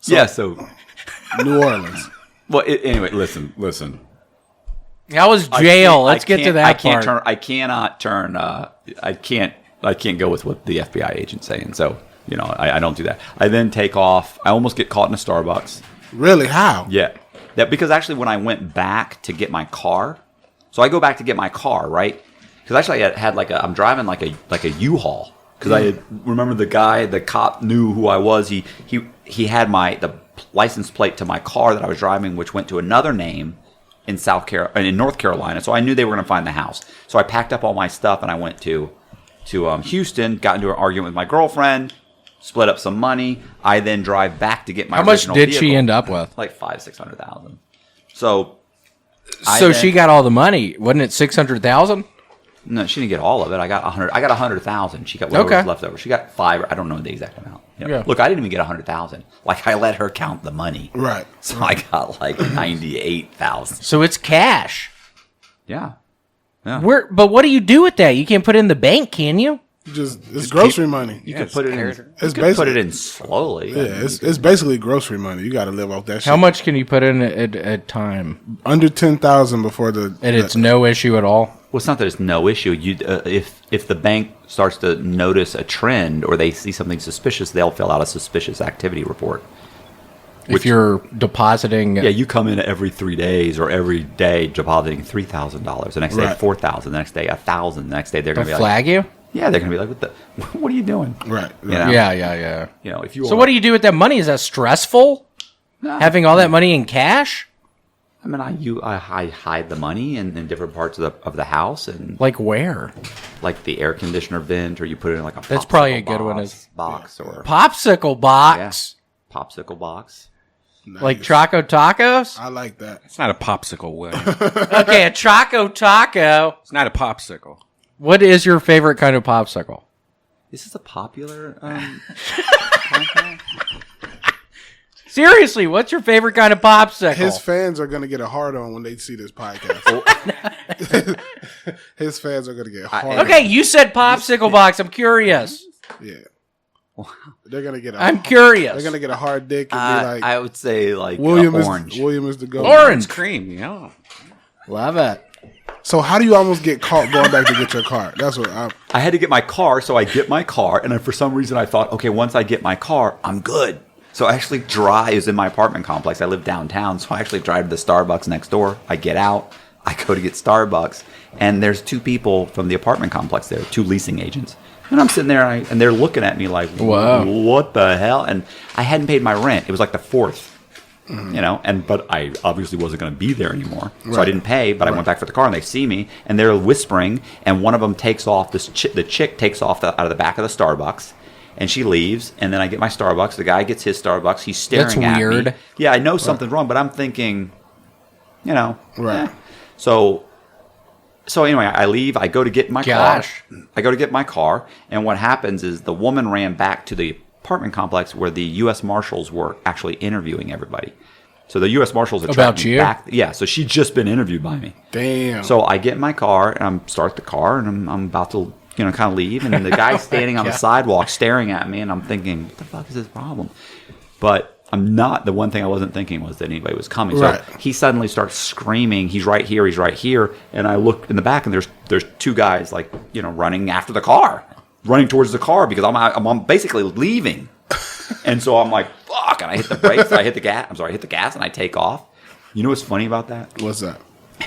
So New Orleans. well, anyway, listen. That was jail. Let's get to that part. I can't go with what the FBI agent's saying. So I don't do that. I then take off. I almost get caught in a Starbucks. Really? How? Yeah. Because actually when I went back to get my car, so I go back to get my car, right? Because actually I had I'm driving like a U-Haul. Because I remember the cop knew who I was. He had the license plate to my car that I was driving, which went to another name in North Carolina. So I knew they were going to find the house. So I packed up all my stuff and I went to Houston, got into an argument with my girlfriend, split up some money. I then drive back to get my How much original did vehicle. she end up with? Like $500,000-600,000. So She got all the money. Wasn't it 600,000? No, she didn't get all of it. I got 100,000. She got whatever was left over. She got 5. I don't know the exact amount. Yeah. Look, I didn't even get 100,000. Like I let her count the money. Right. So I got like 98,000. So it's cash. Yeah. But what do you do with that? You can't put it in the bank, can you? It's grocery money. You could put it in. It's You could put basically- it in slowly. Yeah, it's basically grocery money. You got to live off that shit. How much can you put in at a time? Under 10,000 before the. And it's no issue at all? Well, it's not that it's no issue. If the bank starts to notice a trend or they see something suspicious, they'll fill out a suspicious activity report. If you're depositing... Yeah, you come in every 3 days or every day depositing $3,000. The next day, Right. $4,000. The next day, $1,000. The next day, they're going They'll to be like, flag you? Yeah, they're gonna be like, what are you doing? Right. You know? Yeah. You know, if you So what do you do with that money? Is that stressful? Having all that money in cash? I mean, I hide the money in different parts of the house, and Like where? like the air conditioner vent, or you put it in like a That's popsicle probably a good one, box or Popsicle box. popsicle box. Like Choco Tacos? I like that. It's not a popsicle, William. Okay, a Choco Taco. It's not a popsicle. What is your favorite kind of popsicle? This is a popular. Seriously, what's your favorite kind of popsicle? His fans are going to get a hard on when they see this podcast. His fans are going to get hard. Okay, you said popsicle box. I'm curious. Yeah. They're going to get I'm curious. They're going to get a hard dick and be like, I would say like William orange. is the goat. Orange. Cream, yeah. Love it. So how do you almost get caught going back to get your car? That's what I had to get my car, so I get my car, and then for some reason I thought, okay, once I get my car, I'm good. So I actually drive in my apartment complex. I live downtown, so I actually drive to the Starbucks next door. I get out, I go to get Starbucks, and there's two people from the apartment complex there, two leasing agents. And I'm sitting there, and they're looking at me like, Wow. What the hell? And I hadn't paid my rent. It was like the 4th, you know, but I obviously wasn't going to be there anymore. So I didn't pay, but I went back for the car, and they see me, and they're whispering, and one of them takes off, the chick takes off out of the back of the Starbucks, and she leaves, and then I get my Starbucks. The guy gets his Starbucks. He's staring That's at weird. me. Yeah, I know something's wrong, but I'm thinking, you know. Right. So anyway, I leave. I go to get my Gosh. car. I go to get my car, and what happens is the woman ran back to the apartment complex where the U.S. Marshals were actually interviewing everybody. So the U.S. Marshals are About tracking you? back. Yeah, so she'd just been interviewed by me. damn. So I get in my car and I start the car, and I'm about to kind of leave, and the guy's standing on the sidewalk staring at me, and I'm thinking, what the fuck is his problem? But I'm not. The one thing I wasn't thinking was that anybody was coming. So Right. he suddenly starts screaming, he's right here, and I look in the back, and there's two guys like, you know, running after the car, running towards the car because I'm basically leaving. And so I'm like, fuck, and I hit the brakes, I hit the gas, and I take off. You know what's funny about that? What's that?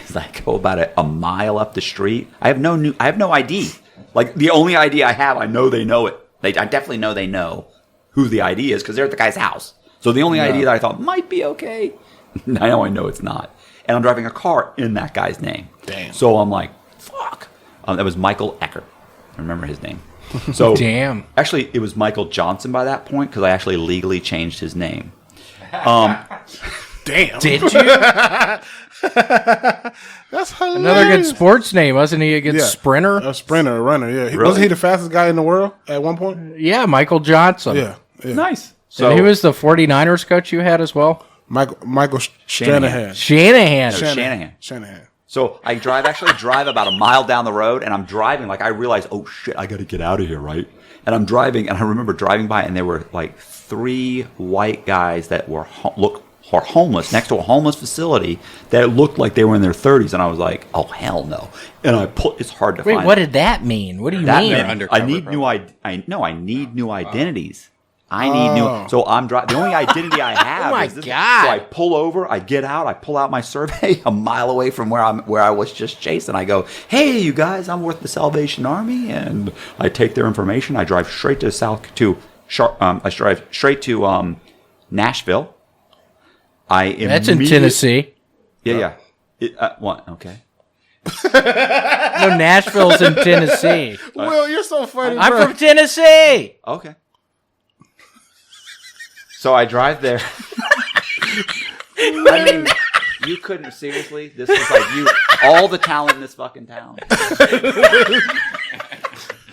Is I go about a mile up the street. I have no ID. Like the only ID I have, I know they know it. I definitely know they know who the ID is because they're at the guy's house. So the only ID that I thought might be okay, now I know it's not. And I'm driving a car in that guy's name. Damn. So I'm like, fuck. That was Michael Ecker. I remember his name. So Damn. Actually, it was Michael Johnson by that point because I actually legally changed his name. Damn. Did you? That's hilarious. Another good sports name, wasn't he? A good Yeah. sprinter? A sprinter, a runner, yeah. Really? Wasn't he the fastest guy in the world at one point? Yeah, Michael Johnson. Yeah. Nice. So he was the 49ers coach you had as well? Michael Shanahan. Shanahan. Shanahan. So I drive about a mile down the road, and I'm driving. Like I realize, oh shit, I got to get out of here, right? And I'm driving, and I remember driving by, and there were like 3 white guys that were homeless next to a homeless facility that looked like they were in their 30s, and I was like, oh hell no! And it's hard to Wait, find. what did that mean? What do you that mean? meant undercover, I need new I need new identities. I need new. So I'm driving. The only identity I have Oh my is this. God. So I pull over. I get out. I pull out my survey a mile away from where I was just chased, and I go, "Hey, you guys! I'm with the Salvation Army." And I take their information. I drive straight to Nashville. That's in Tennessee. Yeah. What? Okay. No, Nashville's in Tennessee. Will, you're so funny, I'm bro. from Tennessee. Okay. So I drive there. I mean, you couldn't seriously. This is like all the talent in this fucking town.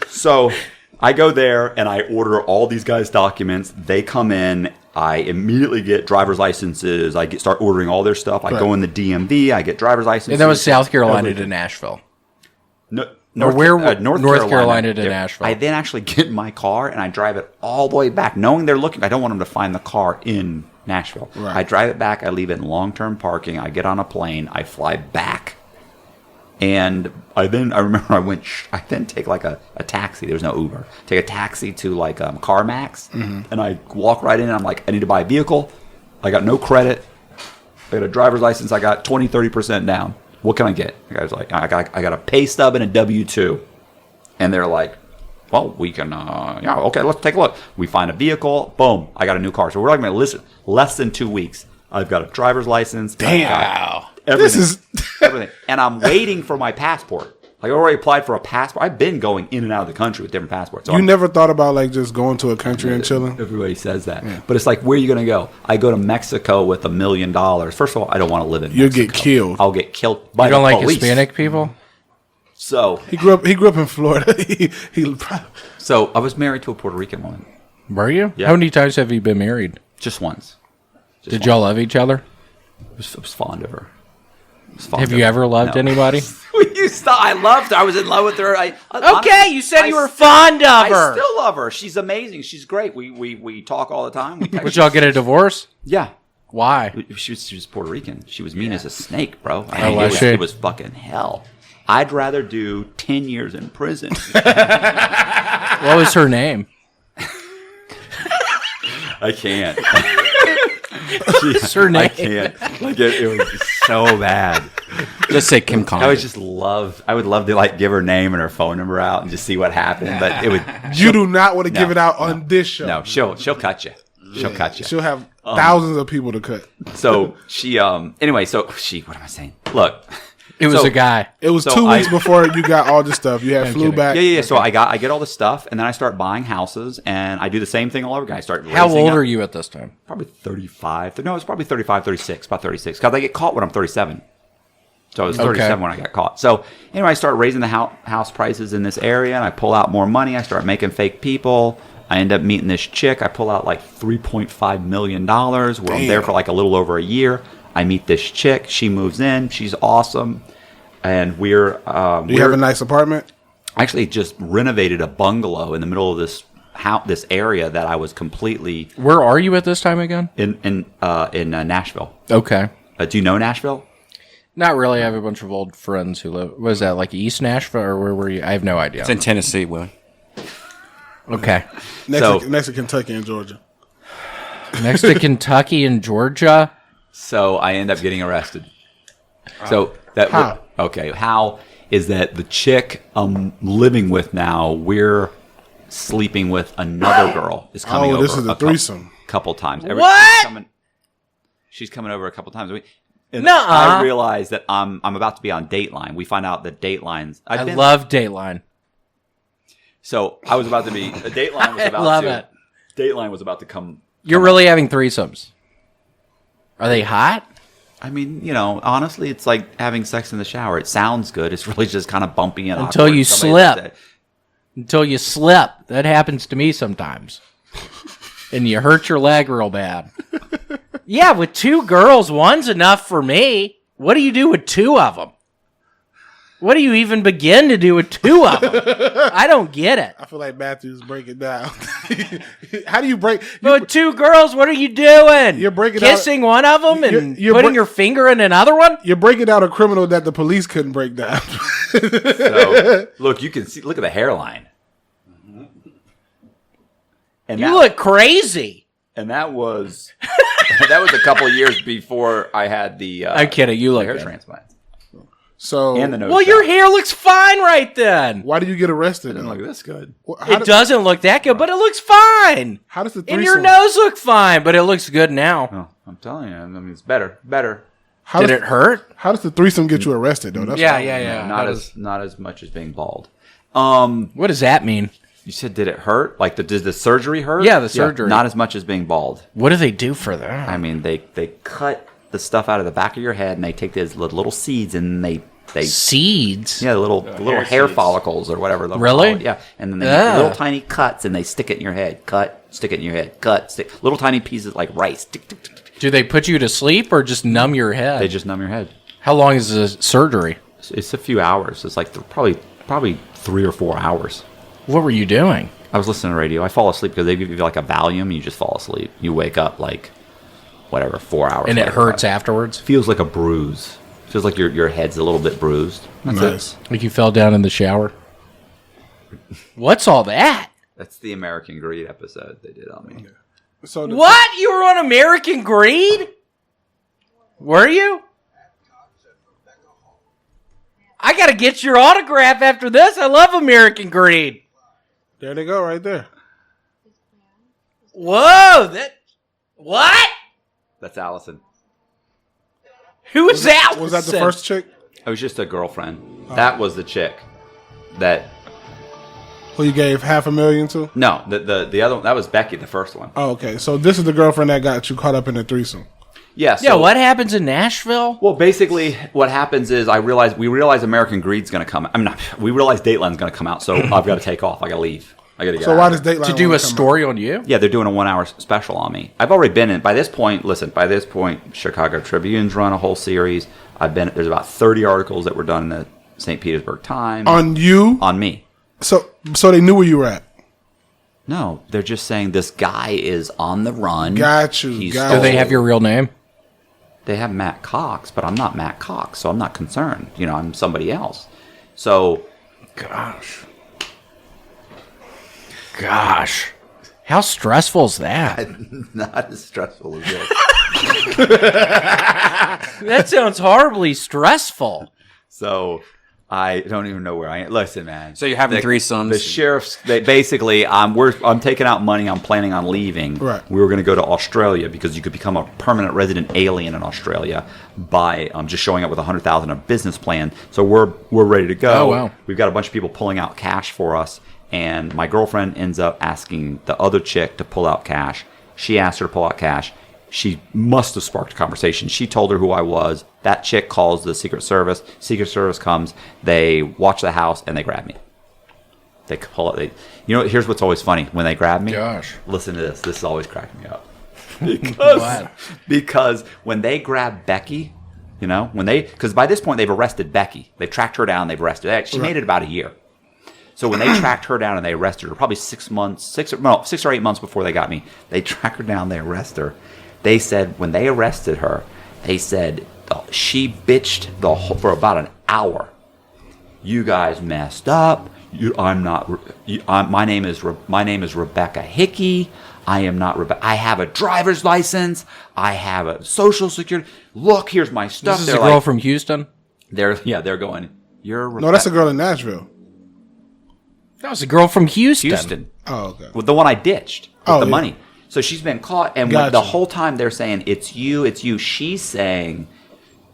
So I go there and I order all these guys' documents. They come in. I immediately get driver's licenses. Start ordering all their stuff. I go in the DMV. I get driver's licenses. And that was South Carolina everything. to Nashville. No, North Carolina to Nashville. I then actually get in my car and I drive it all the way back, knowing they're looking. I don't want them to find the car in Nashville. Right. I drive it back. I leave it in long-term parking. I get on a plane. I fly back. And I remember I then take like a taxi. There's no Uber. Take a taxi to like CarMax. And I walk right in and I'm like, I need to buy a vehicle. I got no credit. I got a driver's license. I got 20-30% down. What can I get? The guy's like, I got a pay stub and a W-2. And they're like, well, we can, okay, let's take a look. We find a vehicle. Boom, I got a new car. So we're like, less than 2 weeks. I've got a driver's license. Damn. Wow. Everything. And I'm waiting for my passport. Like, I already applied for a passport. I've been going in and out of the country with different passports. So you never thought about like just going to a country and chilling? Everybody says that. Yeah. But it's like, where are you going to go? I go to Mexico with $1 million. First of all, I don't want to live in Mexico. You'll get killed. I'll get killed by You don't the like police. Hispanic people? So he grew up in Florida. So I was married to a Puerto Rican woman. Were you? Yeah. How many times have you been married? Just once. Did y'all love each other? I was fond of her. Have you ever loved anybody? I loved her. I was in love with her. Okay, you said you were fond of her. I still love her. She's amazing. She's great. We talk all the time. Would y'all get a divorce? Yeah. Why? She was Puerto Rican. She was mean as a snake, bro. It was fucking hell. I'd rather do 10 years in prison. What was her name? I can't. What's her name? I can't. Like it was so bad. Just say Kim Kong. I would love to like give her name and her phone number out and just see what happened. But it would. You do not want to give it out on this show. No, she'll cut you. She'll cut you. She'll have thousands of people to cut. So she anyway. So she. What am I saying? Look. It was a guy. It was 2 weeks before you got all this stuff. You had flew back. Yeah. So I get all this stuff, and then I start buying houses, and I do the same thing all over again. I start. How old are you at this time? Probably 35. No, it's probably 35, 36. About 36. Because I get caught when I'm 37. So I was 37 when I got caught. So anyway, I start raising the house prices in this area, and I pull out more money. I start making fake people. I end up meeting this chick. I pull out like $3.5 million. Where I'm there for like a little over a year. I meet this chick. She moves in. She's awesome. And we're Do you have a nice apartment? I actually just renovated a bungalow in the middle of this area that I was completely Where are you at this time again? in Nashville. Okay. Do you know Nashville? Not really. I have a bunch of old friends who live. Was that like East Nashville or where were you? I have no idea. It's in Tennessee, Willie. Okay. Next to Kentucky and Georgia. Next to Kentucky and Georgia. So I end up getting arrested. So that How? Okay, how is that the chick I'm living with now? We're sleeping with another girl. Is coming over. This is a threesome. Couple times. What? She's coming over a couple times. Nuh-uh. I realize that I'm about to be on Dateline. We find out that Dateline's. I love Dateline. So I was about to be. Dateline was about love to. it. Dateline was about to come. You're really having threesomes. Are they hot? I mean, honestly, it's like having sex in the shower. It sounds good. It's really just kind of bumpy and Until awkward. you Somebody slip. Until you slip. That happens to me sometimes. And you hurt your leg real bad. Yeah, with two girls, one's enough for me. What do you do with two of them? What do you even begin to do with two of them? I don't get it. I feel like Matthew's breaking down. How do you break? But with two girls, what are you doing? You're breaking kissing one of them and you're putting your finger in another one? You're breaking out a criminal that the police couldn't break down. So, look, you can see. Look at the hairline. And You look crazy. And that was a couple of years before I had the. I'm kidding. You look hair good. transplant. So And the nose. Well, your hair looks fine right then. why do you get arrested? didn't though? look this good. It doesn't look that good, but it looks fine. How does the And your threesome? nose look fine, but it looks good now. Oh, I'm telling you. I mean, it's better. How Did does, it hurt? How does the threesome get you arrested though? That's Yeah. Not as much as being bald. What does that mean? You said, did it hurt? Like, did the surgery hurt? Yeah, the surgery. Not as much as being bald. What do they do for that? I mean, they cut the stuff out of the back of your head, and they take these little seeds, and they Seeds? the little hair follicles or whatever. they'll Really? call it. Yeah, and then they make little tiny cuts, and they stick it in your head. Cut, stick it in your head. Cut, stick. Little tiny pieces like rice. Tick, tick, tick, tick. Do they put you to sleep or just numb your head? They just numb your head. How long is the surgery? It's a few hours. It's like probably 3 or 4 hours. What were you doing? I was listening to radio. I fall asleep because they give you like a Valium. You just fall asleep. You wake up like, 4 hours. And it later. hurts afterwards? Feels like a bruise. Feels like your head's a little bit bruised. Nice. Like you fell down in the shower? What's all that? That's the American Greed episode they did on me. So What? You were on American Greed? Were you? I gotta get your autograph after this. I love American Greed. There they go, right there. Whoa! What? That's Allison. Who was that? Was that the first chick? It was just a girlfriend. That was the chick. That Who you gave $500,000 to? no, the other one, that was Becky, the first one. Oh, okay. So this is the girlfriend that got you caught up in the threesome. Yeah. Yeah, what happens in Nashville? Well, basically, what happens is we realize American Greed's going to come. We realize Dateline's going to come out, so I've got to take off. I got to leave. I got to get So out. why does Dateline To do wanna a come story on you? Yeah, they're doing a 1 hour special on me. I've already been in. By this point, Chicago Tribune's run a whole series. There's about 30 articles that were done in the St. Petersburg Times. on you? On me. So they knew where you were at. No, they're just saying this guy is on the run. Got you. He's Got Do you. they have your real name? They have Matt Cox, but I'm not Matt Cox, so I'm not concerned. I'm somebody else. So, Gosh. How stressful is that? not as stressful as this. That sounds horribly stressful. So, I don't even know where I am. Listen, man. So you're having threesomes. The sheriffs, basically, I'm taking out money. I'm planning on leaving. Right. We were going to go to Australia because you could become a permanent resident alien in Australia by just showing up with $100,000 a business plan. So we're ready to go. Oh, wow. We've got a bunch of people pulling out cash for us, and my girlfriend ends up asking the other chick to pull out cash. She asked her to pull out cash. She must have sparked a conversation. She told her who I was. That chick calls the Secret Service. Secret Service comes. They watch the house and they grab me. They pull it. Here's what's always funny when they grab me. Gosh. Listen to this. This is always cracking me up. What? Because when they grab Becky, because by this point they've arrested Becky. They've tracked her down. They've arrested her. She made it about a year. So when they tracked her down and they arrested her, probably 6 or 8 months before they got me, they track her down. They arrest her. They said when they arrested her, they said she bitched for about an hour. You guys messed up. My name is Rebecca Hickey. I am not Rebecca. I have a driver's license. I have a social security. Look, here's my stuff. This is a girl from Houston? They're going. You're Rebecca. No, that's a girl in Nashville. That was a girl from Houston. Houston. Oh, okay. Well, the one I ditched with the yeah. money. So she's been caught, and Gotcha. the whole time they're saying, it's you. She's saying,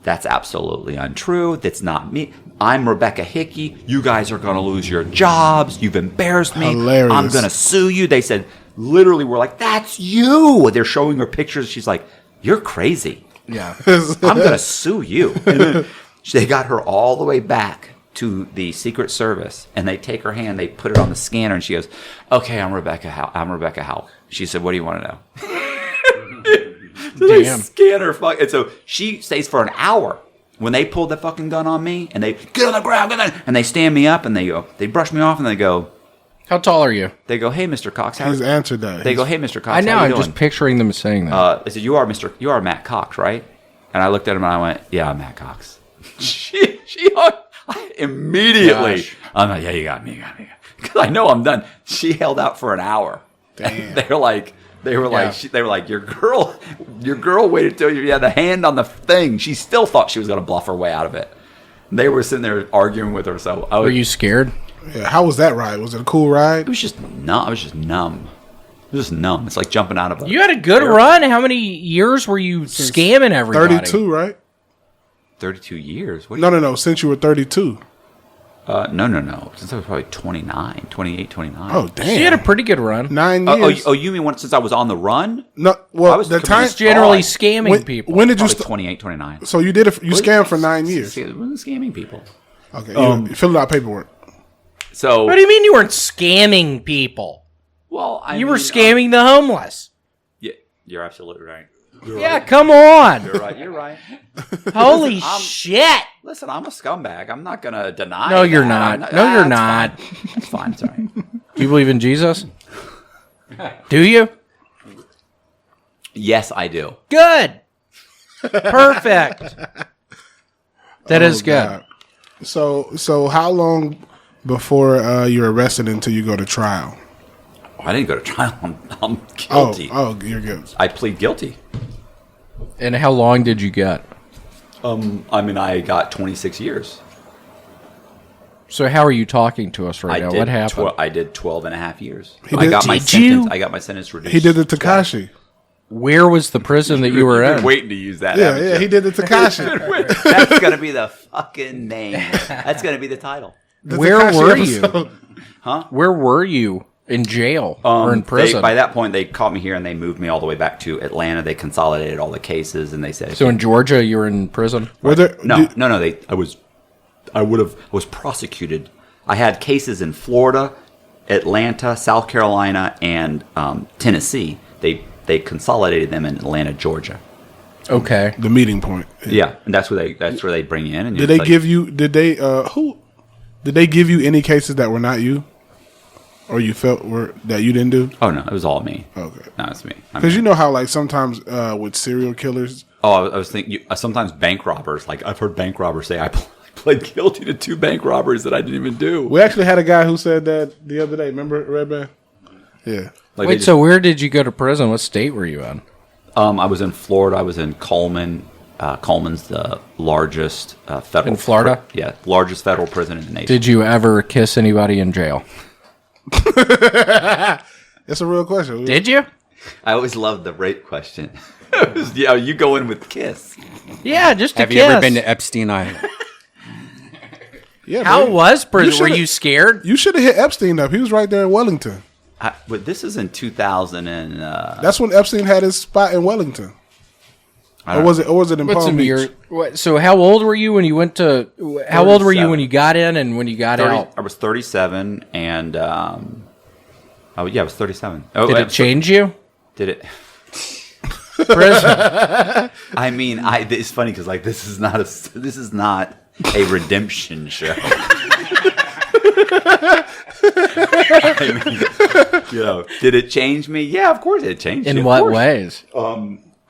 that's absolutely untrue. That's not me. I'm Rebecca Hickey. You guys are going to lose your jobs. You've embarrassed me. Hilarious. I'm going to sue you. They said, literally, we're like, that's you. They're showing her pictures. She's like, you're crazy. Yeah. I'm going to sue you. And then they got her all the way back to the Secret Service, and they take her hand, they put it on the scanner, and she goes, okay, I'm Rebecca Howe. She said, what do you want to know? So they scan her, and so she stays for an hour. When they pulled the fucking gun on me, and they get on the ground, and they stand me up, and they brush me off, and they go, How tall are you? hey, Mr. Cox, He's answered that. They go, hey, Mr. Cox, I know. how you I'm doing? just picturing them saying that. I said, you are Matt Cox, right? And I looked at him and I went, yeah, I'm Matt Cox. she immediately, Gosh. I'm like, yeah, you got me. Because I know I'm done. She held out for an hour. Damn. They were like, your girl waited till you had the hand on the thing. She still thought she was going to bluff her way out of it. They were sitting there arguing with her. So Were you scared? Yeah, how was that ride? Was it a cool ride? It was just numb. I was just numb. It's like jumping out of a. You had a good run. How many years were you scamming everybody? 32, right? 32 years. What No. Since you were 32. No. Since I was probably 28, 29. Oh, damn. So you had a pretty good run. 9 Oh, years. you mean since I was on the run? No, well, I was the committed time. Just generally fraud. scamming people. When did you Probably start? 28, 29. So you did it. You scammed for 9 years. It wasn't scamming people. Okay, you filled out paperwork. So, What do you mean you weren't scamming people? well, You were scamming the homeless. Yeah, you're absolutely right. Yeah, come on. You're right. Holy shit. Listen, I'm a scumbag. I'm not going to deny No, you're that. not. No, you're not. It's fine. It's all right. Do you believe in Jesus? Do you? Yes, I do. Good. Perfect. That is good. God. So how long before you're arrested until you go to trial? I didn't go to trial. I'm guilty. Oh, you're good. I plead guilty. And how long did you get? I got 26 years. So how are you talking to us right now? What happened? I did 12 and a half years. He I did- got my Did you? sentence. I got my sentence reduced. He did the Takashi. Where was the prison that you were You've been in? waiting to use that. Yeah, haven't yeah, you? he did the Takashi. That's gonna be the fucking name. That's gonna be the title. The Where Tekashi were episode. you? Where were you? In jail or in prison? By that point, they caught me here and they moved me all the way back to Atlanta. They consolidated all the cases and they said, So in Georgia, you were in prison? Were there, No. I was prosecuted. I had cases in Florida, Atlanta, South Carolina, and Tennessee. They consolidated them in Atlanta, Georgia. Okay. the meeting point. Yeah, and that's where they bring you in. And Did they give you? Did they? Did they give you any cases that were not you, or you felt were that you didn't do? Oh no, it was all me. Okay. No, it's me. Because you know how like sometimes with serial killers. Oh, I was thinking. Sometimes bank robbers, like I've heard bank robbers say, I pled guilty to 2 bank robberies that I didn't even do. We actually had a guy who said that the other day. Remember Redban? Yeah. Like, Wait, so where did you go to prison? What state were you in? I was in Florida. I was in Coleman. Coleman's the largest federal. In Florida? Largest federal prison in the nation. Did you ever kiss anybody in jail? That's a real question. Did you? I always loved the rape question. Yeah, you go in with kiss. Yeah, just a Have kiss. you ever been to Epstein Island? Yeah. How man. was prison? Were should've- you scared? You should have hit Epstein up. He was right there in Wellington. But this is in 2000 and That's when Epstein had his spot in Wellington. Or was it? Or was it in What's Palm in Beach? your? So how old were you when you went to? How old were you 37. when you got in and when you got 30, out? I was 37 and I was 37. Oh, Did it change you? Did it? Prison. I mean, it's funny because like this is not a redemption show. I mean, did it change me? Yeah, of course it changed. In me, of what course. ways?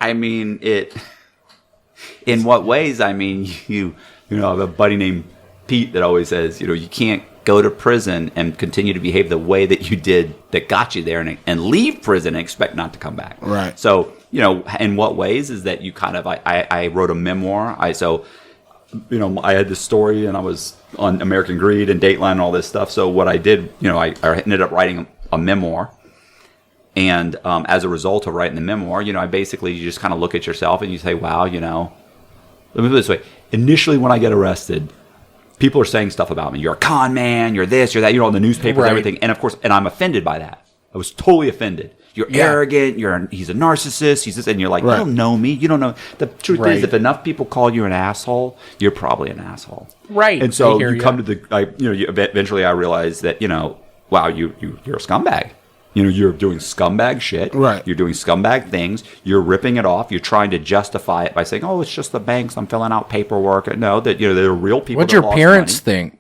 I mean, in what ways? I mean, I have a buddy named Pete that always says, you can't go to prison and continue to behave the way that you did that got you there and leave prison and expect not to come back. Right. So, in what ways is that you kind of, I wrote a memoir. I had this story and I was on American Greed and Dateline and all this stuff. So what I did, I ended up writing a memoir. And as a result of writing the memoir, I basically, you just kind of look at yourself and you say, wow, let me put it this way. Initially, when I get arrested, people are saying stuff about me. You're a con man, you're this, you're that, in the newspaper, Right. everything. And of course, I'm offended by that. I was totally offended. You're arrogant, he's a narcissist, he's this, and you're like, Right. you don't know me, you don't know. The truth Right. is, if enough people call you an asshole, you're probably an asshole. Right. And so I hear you ya. come to eventually I realized that, wow, you're a scumbag. You're doing scumbag shit. Right. You're doing scumbag things. You're ripping it off. You're trying to justify it by saying, oh, it's just the banks. I'm filling out paperwork. No, that, there are real people. What'd that your lost parents money. think?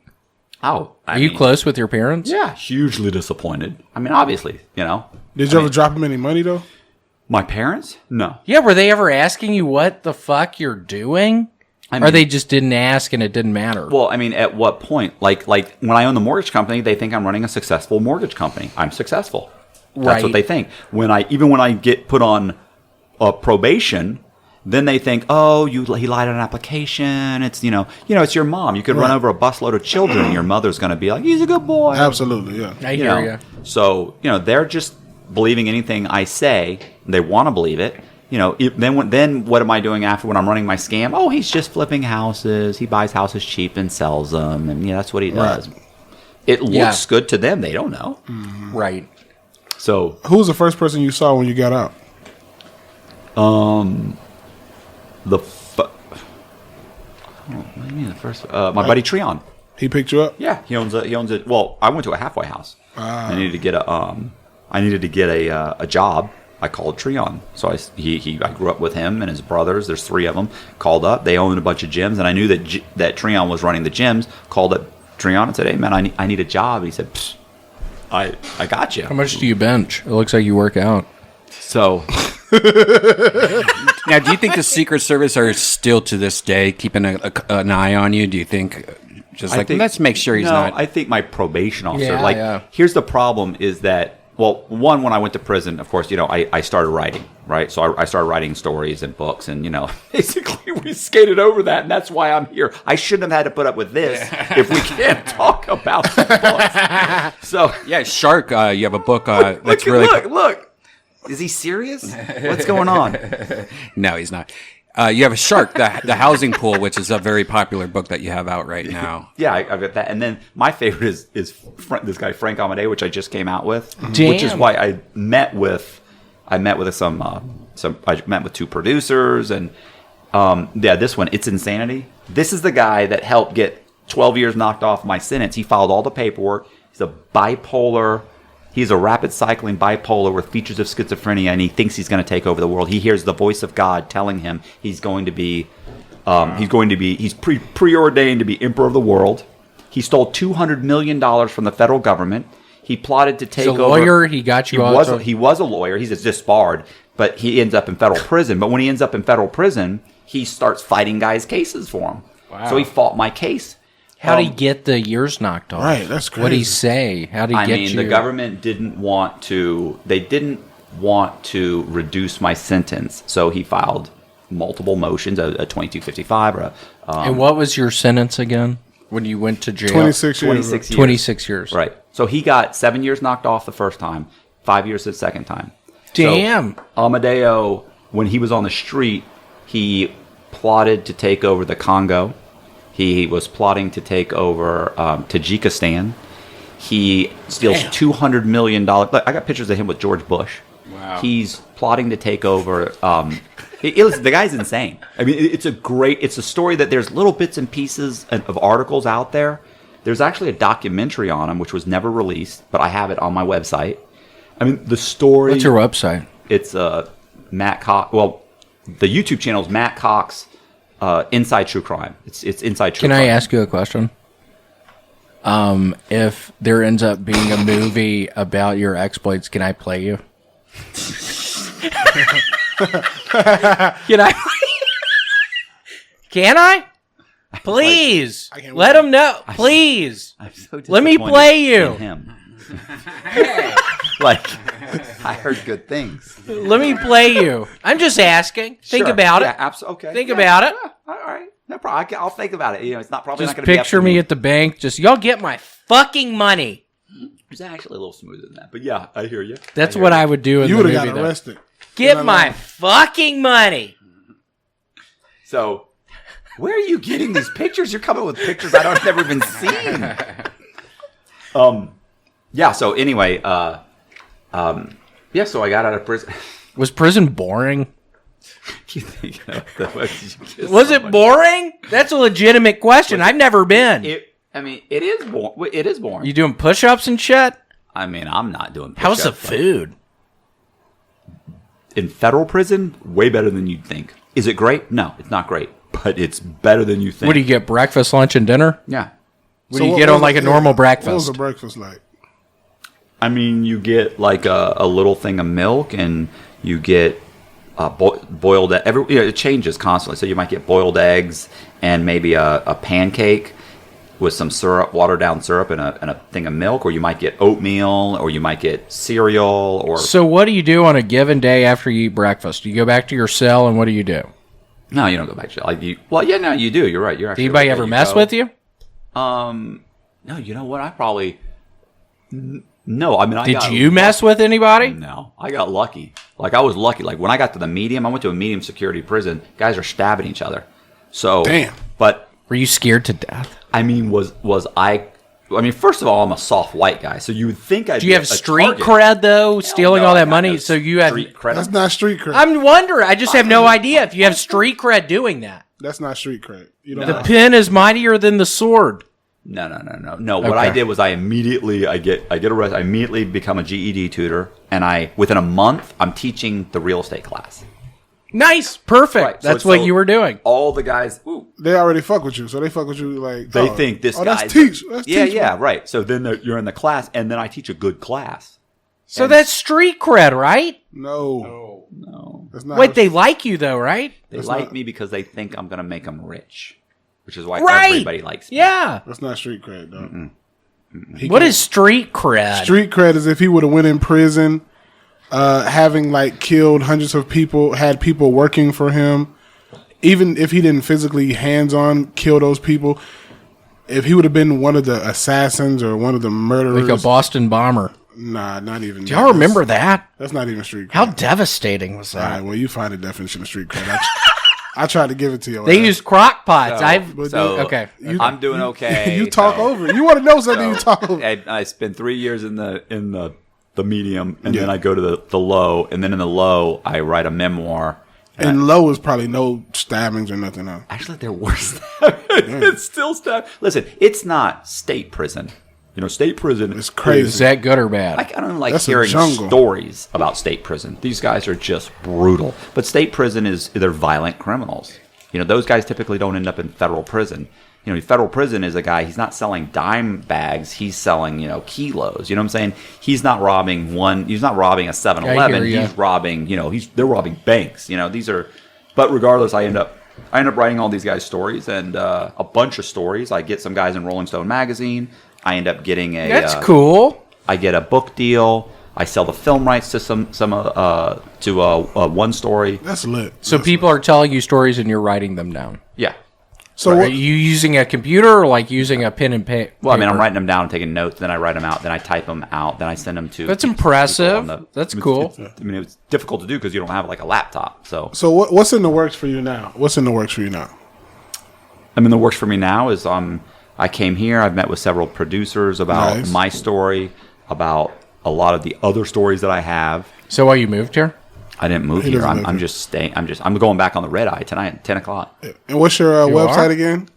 Oh, Are you close with your parents? Yeah, hugely disappointed. I mean, obviously, Did you ever drop him any money though? My parents? No. Yeah, were they ever asking you what the fuck you're doing? I Or mean- they just didn't ask and it didn't matter? Well, I mean, at what point? Like when I own the mortgage company, they think I'm running a successful mortgage company. I'm successful. That's Right. what they think. When I get put on probation, then they think, oh, he lied on an application. It's it's your mom. You could run Right. over a busload of children, and your mother's going to be like, he's a good boy. Absolutely, yeah. I You hear know? you. So they're just believing anything I say. They want to believe it. Then what am I doing after when I'm running my scam? Oh, he's just flipping houses. He buys houses cheap and sells them, and that's what he does. Right. It looks Yeah. good to them. They don't know. Right. So Who was the first person you saw when you got out? what do you mean the first? My buddy Treon. He picked you up. Yeah, he owns a. Well, I went to a halfway house. I needed to get a job. I called Treon. So I grew up with him and his brothers. There's 3 of them. Called up. They owned a bunch of gyms, and I knew that Treon was running the gyms. Called up Treon and said, "Hey man, I need a job." He said, Psst, "I got you." How much do you bench? It looks like you work out. So Now, do you think the Secret Service are still to this day keeping an eye on you? Do you think let's make sure he's not? I think my probation officer. Yeah, yeah. Here's the problem: is that when I went to prison, of course, I started writing. right? So I started writing stories and books, and basically we skated over that, and that's why I'm here. I shouldn't have had to put up with this if we can't talk about the books. So Yeah, Shark. You have a book that's really look. Is he serious? What's going on? No, he's not. You have a Shark, the housing pool, which is a very popular book that you have out right now. Yeah, I've got that. And then my favorite is this guy Frank Amadei, which I just came out with, Damn. which is why I met with two producers, and this one, It's Insanity. This is the guy that helped get 12 years knocked off my sentence. He filed all the paperwork. He's a rapid cycling bipolar with features of schizophrenia, and he thinks he's going to take over the world. He hears the voice of God telling him he's preordained to be emperor of the world. He stole $200 million from the federal government. He plotted to take over. He's a lawyer. He got you out. He was a lawyer. He's disbarred, but he ends up in federal prison. But when he ends up in federal prison, he starts fighting guys' cases for him. Wow. So he fought my case. How'd he get the years knocked off? Right, that's crazy. What'd he say? How'd he get you? The government didn't want to reduce my sentence, so he filed multiple motions, a 2255 and what was your sentence again when you went to jail? 26 years. 26 years. Right. So he got 7 years knocked off the first time, 5 years the second time. Damn. So Amadeo, when he was on the street, he plotted to take over the Congo. He was plotting to take over Tajikistan. He steals $200 million. Look, I got pictures of him with George Bush. Wow. He's plotting to take over. The guy's insane. I mean, it's a story that there's little bits and pieces of articles out there. There's actually a documentary on him, which was never released, but I have it on my website. I mean, the story. What's your website? It's Matt Cox. Well, the YouTube channel is Matt Cox. Inside True Crime. It's Inside True Crime. Can I ask you a question? If there ends up being a movie about your exploits, can I play you? Can I? Can I? Please let them know. Please I'm so let me disappointed play you. in him. I heard good things. Let me play you. I'm just asking. Think Sure. about it. Yeah, absolutely. Okay. Think about it. Yeah, all right. No problem. I'll think about it. It's not probably Just not going to be picture me at the bank. Just y'all get my fucking money. It's actually a little smoother than that, but yeah, I hear you. That's what I would do in You the would movie. have got though. arrested. Get my fucking money. So, where are you getting these pictures? You're coming with pictures I've never even seen. Yeah. So anyway, so I got out of prison. Was prison boring? You think Was it boring? That's a legitimate question. I've never been. It is boring. It is boring. You doing push-ups and shit? I mean, I'm not doing. How's the push-ups, food? in federal prison? Way better than you'd think. Is it great? No, it's not great, but it's better than you think. What do you get? Breakfast, lunch, and dinner? Yeah. What do you get on like a normal breakfast? What was the breakfast like? I mean, you get like a little thing of milk, and you get boiled. It changes constantly. So you might get boiled eggs and maybe a pancake with some syrup, watered down syrup, and a thing of milk, or you might get oatmeal, or you might get cereal, or. So what do you do on a given day after you eat breakfast? Do you go back to your cell, and what do you do? No, you don't go back to no, you do. You're right. You're actually. Did anybody ever mess with you? No, you know what? I probably. No, I mean, Did you mess with anybody? No, I got lucky. Like, I was lucky. Like, when I got to the medium, I went to a medium security prison. Guys are stabbing each other. So, damn. But were you scared to death? I mean, I mean, first of all, I'm a soft white guy, so you would think I'd. Do you have street cred though? Stealing all that money, so you have street cred. That's not street cred. I'm wondering. I just have no idea if you have street cred doing that. That's not street cred. You don't. The pen is mightier than the sword. No. What I did was I get arrested. I immediately become a GED tutor, and within a month I'm teaching the real estate class. Nice, perfect. Right, That's what you were doing. All the guys, they already fuck with you, so they fuck with you like they think this guy. That's teach. Yeah, right. So then you're in the class, and then I teach a good class. So that's street cred, right? No. That's not. Wait, they like you though, right? They like me because they think I'm going to make them rich, which is why Right. everybody likes me. Yeah. That's not street cred, though. What is street cred? Street cred is if he would have went in prison having like killed hundreds of people, had people working for him, even if he didn't physically hands-on kill those people, if he would have been one of the assassins or one of the murderers, Like a Boston bomber. nah, not even. Do y'all remember that? That's not even street cred. How devastating was All that? right, well, you find the definition of street cred. I tried to give it to you. They used crock pots. So I'm doing okay. You talk over. You want to know something? You talk over. I spend 3 years in the medium, and then I go to the low, and then in the low I write a memoir. And low is probably no stabbings or nothing else. Actually, they're worse. It's still stab. Listen, it's not state prison. You know, state prison It's crazy. Is that good or bad? I don't like That's a hearing jungle. stories about state prison. These guys are just brutal. But state prison they're violent criminals. You know, those guys typically don't end up in federal prison. You know, federal prison is a guy, he's not selling dime bags, he's selling, kilos. You know what I'm saying? He's not robbing a 7-Eleven, I hear ya. he's robbing, they're robbing banks. But regardless, I end up writing all these guys' stories and a bunch of stories. I get some guys in Rolling Stone magazine. I end up getting That's cool. I get a book deal. I sell the film rights to one story. That's lit. So people are telling you stories and you're writing them down. Yeah. So Are what? you using a computer or like using a pen and paper? Well, I mean, I'm writing them down and taking notes. Then I write them out. Then I type them out. Then I send them to. That's people impressive. on the- That's cool. It's difficult to do because you don't have like a laptop. So What's in the works for you now? What's in the works for you now? I mean, the works for me now is I came here. I've met with several producers about Nice. my story, about a lot of the other stories that I have. So why you moved here? I didn't move He here. doesn't live I'm here. just staying. I'm going back on the red eye tonight at 10 o'clock. And what's your You website are? again?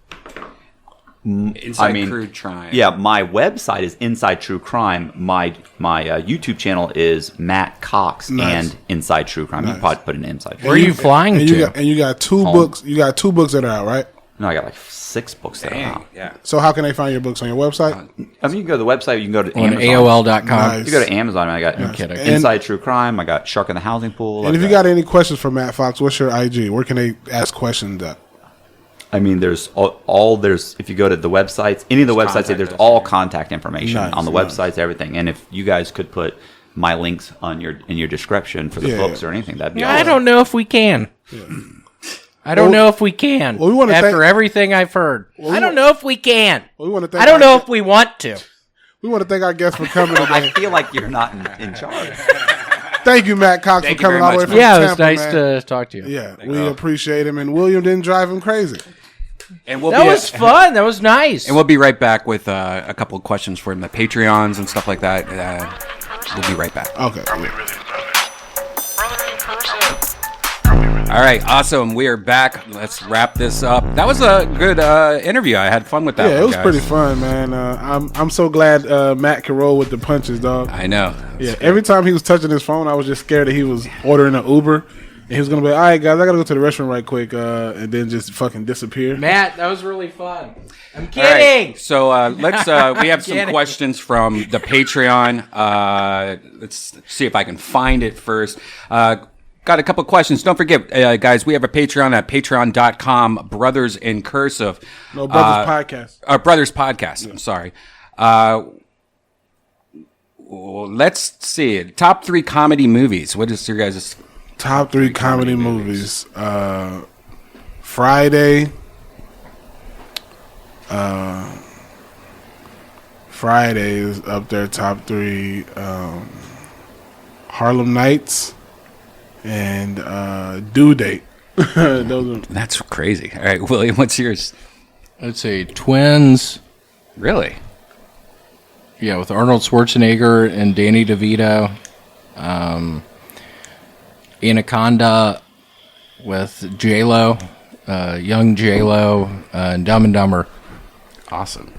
Inside I mean, Crude Crime. Yeah, my website is Inside True Crime. My YouTube channel is Matt Cox Nice. and Inside True Crime. You can probably put an Inside. Where are you flying And to? you got two Home. books. You got 2 books that are out, right? No, I got like 6 books that are Dang, out. yeah. So how can they find your books on your website? I mean, you can go to the website. You can go to On Amazon. AOL.com. Nice. You go to Amazon. I got kidding. Inside True Crime. I got Shark in the Housing Pool. And if you got any questions for Matt Fox, what's your IG? Where can they ask questions at? I mean, there's there's if you go to the websites, any of the websites, contact there's us, all yeah. contact information Nice, on the nice. websites, everything. And if you guys could put my links in your description for the Yeah. books or anything, that'd be I awesome. don't know if we can. I don't know if we can. Well, we wanna after thank- everything I've heard. I don't know if we can. Well, we want to thank I don't our- know if we want to. We want to thank our guests for coming today. I feel like you're not in charge. Thank you, Matt Cox, Thank for you coming very all the way much, from Yeah, it was Tampa, nice man. to talk to you. Yeah, we appreciate him, and William didn't drive him crazy. And we'll That be was fun. That was nice. And we'll be right back with a couple of questions for the Patreons and stuff like that. We'll be right back. Okay. Are we really brothers? All right, awesome. We are back. Let's wrap this up. That was a good interview. I had fun with that. Yeah, one, it was guys. pretty fun, man. I'm so glad Matt can roll with the punches, dog. I know. Yeah, every time he was touching his phone, I was just scared that he was ordering an Uber. And he was going to be like, all right, guys, I got to go to the restaurant right quick, and then just fucking disappear. Matt, that was really fun. I'm All right, kidding. so let's. We have some Kidding. questions from the Patreon. Let's see if I can find it first. Got a couple of questions. Don't forget, guys, we have a Patreon at patreon.com, Brothers in Cursive. No, Brothers Podcast. Brothers Podcast. I'm sorry. Let's see. Top 3 comedy movies. What is your guys' Top 3 comedy movies. Friday. Friday is up there, top 3. Harlem Nights and Due Date. Those are That's crazy. All right, William, what's yours? I'd say Twins. Really? Yeah, with Arnold Schwarzenegger and Danny DeVito. Anaconda with J-Lo, young J-Lo, and Dumb and Dumber. Awesome.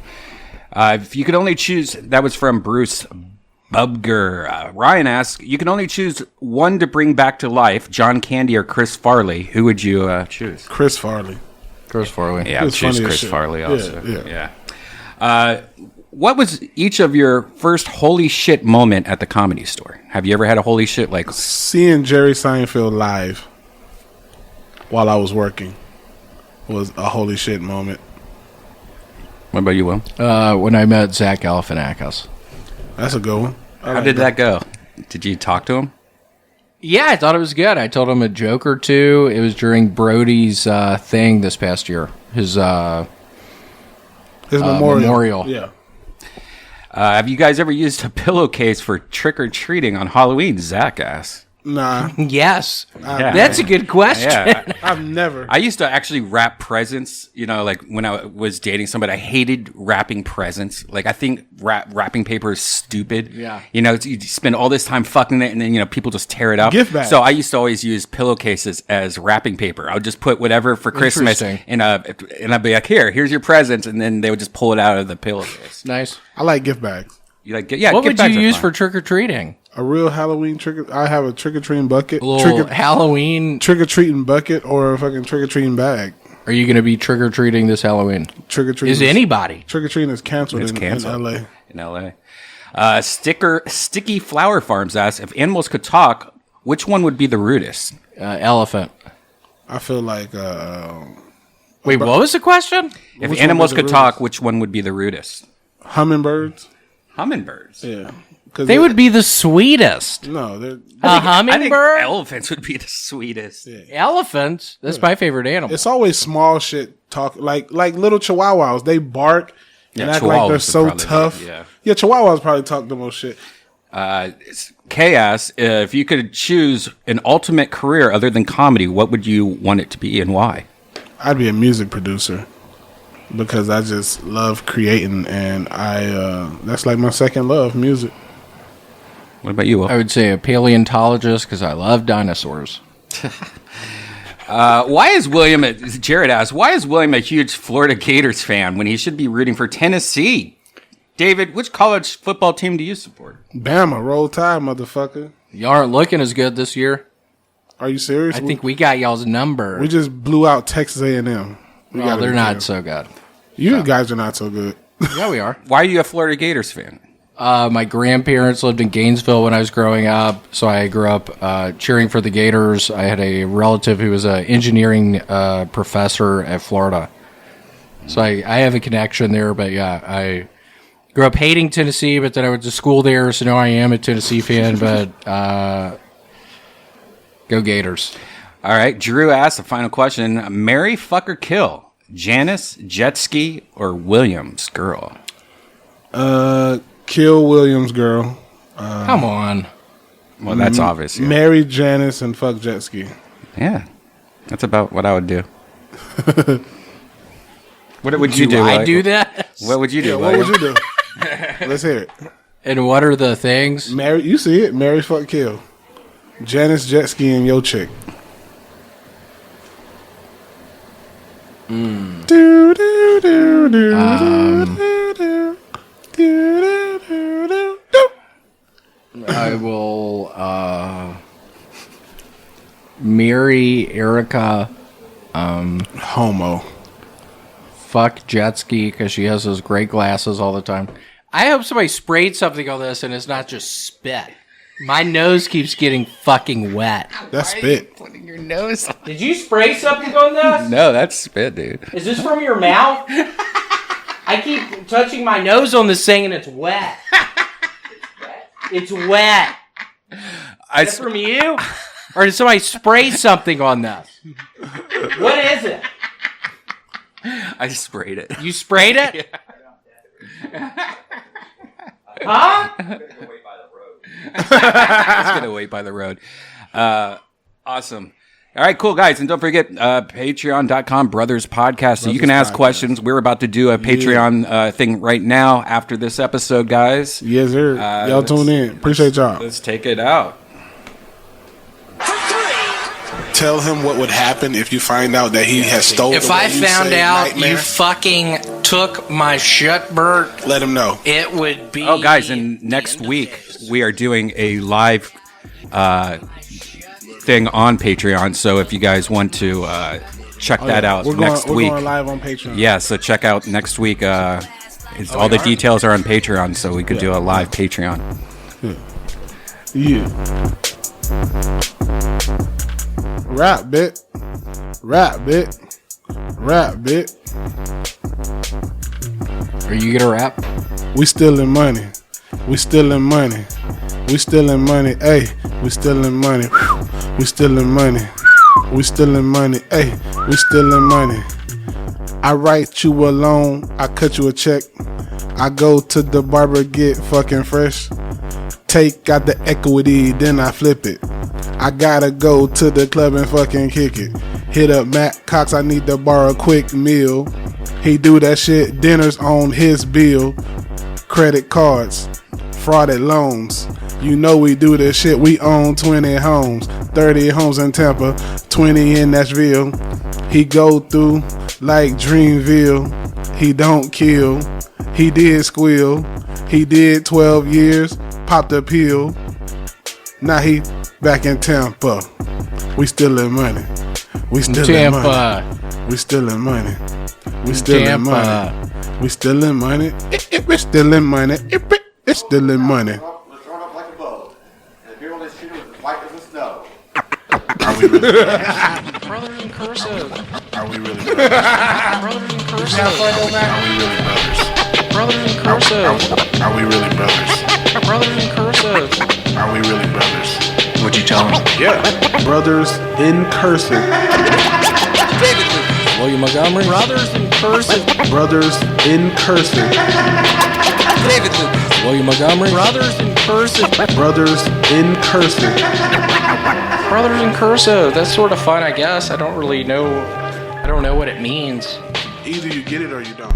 If you could only choose, that was from Bruce Bubger. Ryan asks, you can only choose one to bring back to life, John Candy or Chris Farley. Who would you choose? Chris Farley. Chris Farley. Yeah, I'd It's choose funny as Chris shit. Farley also. Yeah. What was each of your first holy shit moment at the Comedy Store? Have you ever had a holy shit like? Seeing Jerry Seinfeld live while I was working was a holy shit moment. What about you, Will? When I met Zach Galifianakis. That's a good one. How did that go? Did you talk to him? Yeah, I thought it was good. I told him a joke or two. It was during Brody's thing this past year. His memorial. Yeah. Have you guys ever used a pillowcase for trick-or-treating on Halloween? Zach asks. Nah, Yes. Yeah. That's a good question. Yeah. I've never. I used to actually wrap presents, like when I was dating somebody, I hated wrapping presents. Like, I think wrapping paper is stupid. Yeah. You spend all this time fucking it and then, people just tear it up. Gift bags. So I used to always use pillowcases as wrapping paper. I would just put whatever for Christmas Interesting. and I'd be like, here's your presents. And then they would just pull it out of the pillowcase. Nice. I like gift bags. You like, yeah. What gift would bags you are use fun. for trick-or-treating? A real Halloween trick. I have a trick-or-treating bucket. A little Halloween. Trick-or-treating bucket or a fucking trick-or-treating bag. Are you going to be trick-or-treating this Halloween? Trick-or-treating. Is anybody? Trick-or-treating is canceled, It's canceled. in LA. In LA. Sticky Flower Farms asks, if animals could talk, which one would be the rudest? Elephant. I feel like Wait, what was the question? If Which animals one would could be the talk, rudest? which one would be the rudest? hummingbirds. Hummingbirds. Yeah. 'Cause They would be the sweetest. No, they're. A I think hummingbird? elephants would be the sweetest. Elephants? That's my favorite animal. It's always small shit talk like little chihuahuas. They bark and Yeah, act like chihuahuas they're would so probably be- tough. yeah. Chihuahuas probably talk the most shit. Chaos, if you could choose an ultimate career other than comedy, what would you want it to be and why? I'd be a music producer because I just love creating, and that's like my second love, music. What about you, Will? I would say a paleontologist because I love dinosaurs. Why is William, Jared asks, why is William a huge Florida Gators fan when he should be rooting for Tennessee? David, which college football team do you support? Bama, roll tide, motherfucker. Y'all aren't looking as good this year. Are you serious? I think we got y'all's number. we just blew out Texas A&M. Well, they're not so good. You guys are not so good. Yeah, we are. Why are you a Florida Gators fan? My grandparents lived in Gainesville when I was growing up, so I grew up cheering for the Gators. I had a relative who was an engineering professor at Florida. So I have a connection there, but yeah, I grew up hating Tennessee, but then I went to school there, so now I am a Tennessee fan, but go Gators. All right, Drew asks a final question. Marry, fuck, or kill? Janice, jet ski, or Williams, girl? Kill Williams, girl. Come on. Well, that's obvious. Yeah. Marry Janice and fuck jet ski. Yeah, that's about what I would do. What would you do? I Like, do that? What would you do? Yeah, what would William? you do? Let's hear it. And what are the things? Marry, you see it. Marry, fuck, kill. Janice, jet ski, and yo chick. Do, do, do, do, do, do, do, do, do, do, do. I will marry Erica, Homo. fuck jet ski because she has those great glasses all the time. I hope somebody sprayed something on this and it's not just spit. My nose keeps getting fucking wet. That's spit. Putting your nose. Did you spray something on this? No, that's spit, dude. Is this from your mouth? I keep touching my nose on this thing and it's wet. It's wet. I Is it from you? Or did somebody spray something on this? What is it? sprayed it. You sprayed it? Huh? Let's get away by the road. Awesome. All right, cool, guys. And don't forget, patreon.com, Brothers Podcast. So you can ask questions. We're about to do a Patreon thing right now after this episode, guys. Yes, sir. Y'all tune in. Appreciate y'all. Let's take it out. Tell him what would happen if you find out that he has stolen. If I found out you fucking took my shit, Bert, let him know. it would be... Oh, guys, and next week we are doing a live thing on Patreon. So if you guys want to check that out next week. We're going live on Patreon. Yeah, so check out next week. All the details are on Patreon, so we could do a live Patreon. Yeah. Rap bit. Rap bit. Rap bit. Are you gonna rap? We stealing money. We stealing money. We stealing money. Hey, we stealing money. We stealing money. We stealing money. Hey, we stealing money. I write you a loan. I cut you a check. I go to the barber, get fucking fresh. Take out the equity, then I flip it. I gotta go to the club and fucking kick it. Hit up Matt Cox, I need to borrow a quick meal. He do that shit, dinner's on his bill. Credit cards, frauded loans. You know we do this shit, we own 20 homes. 30 homes in Tampa, 20 in Nashville. He go through like Dreamville. He don't kill, he did squeal. He did 12 years, popped a pill. Now he back in Tampa. We stealing money. We stealing money. We stealing money. We stealing money. We stealing money. We're stealing money. It's stealing money. Let's run up like a boat. And the girl that's shooting was as white as the snow. Are we really brothers? Brothers in cursive. Are we really brothers? Brothers in cursive. Are we really brothers? Brothers in cursive. Are we really brothers? Brothers in cursive. Are we really brothers? What'd you tell him? Yeah. Brothers in cursive. William Montgomery. Brothers in cursive. Brothers in cursive. William Montgomery. Brothers in cursive. Brothers in cursive. Brothers in cursive. That's sort of fun, I guess. I don't really know. I don't know what it means. Either you get it or you don't.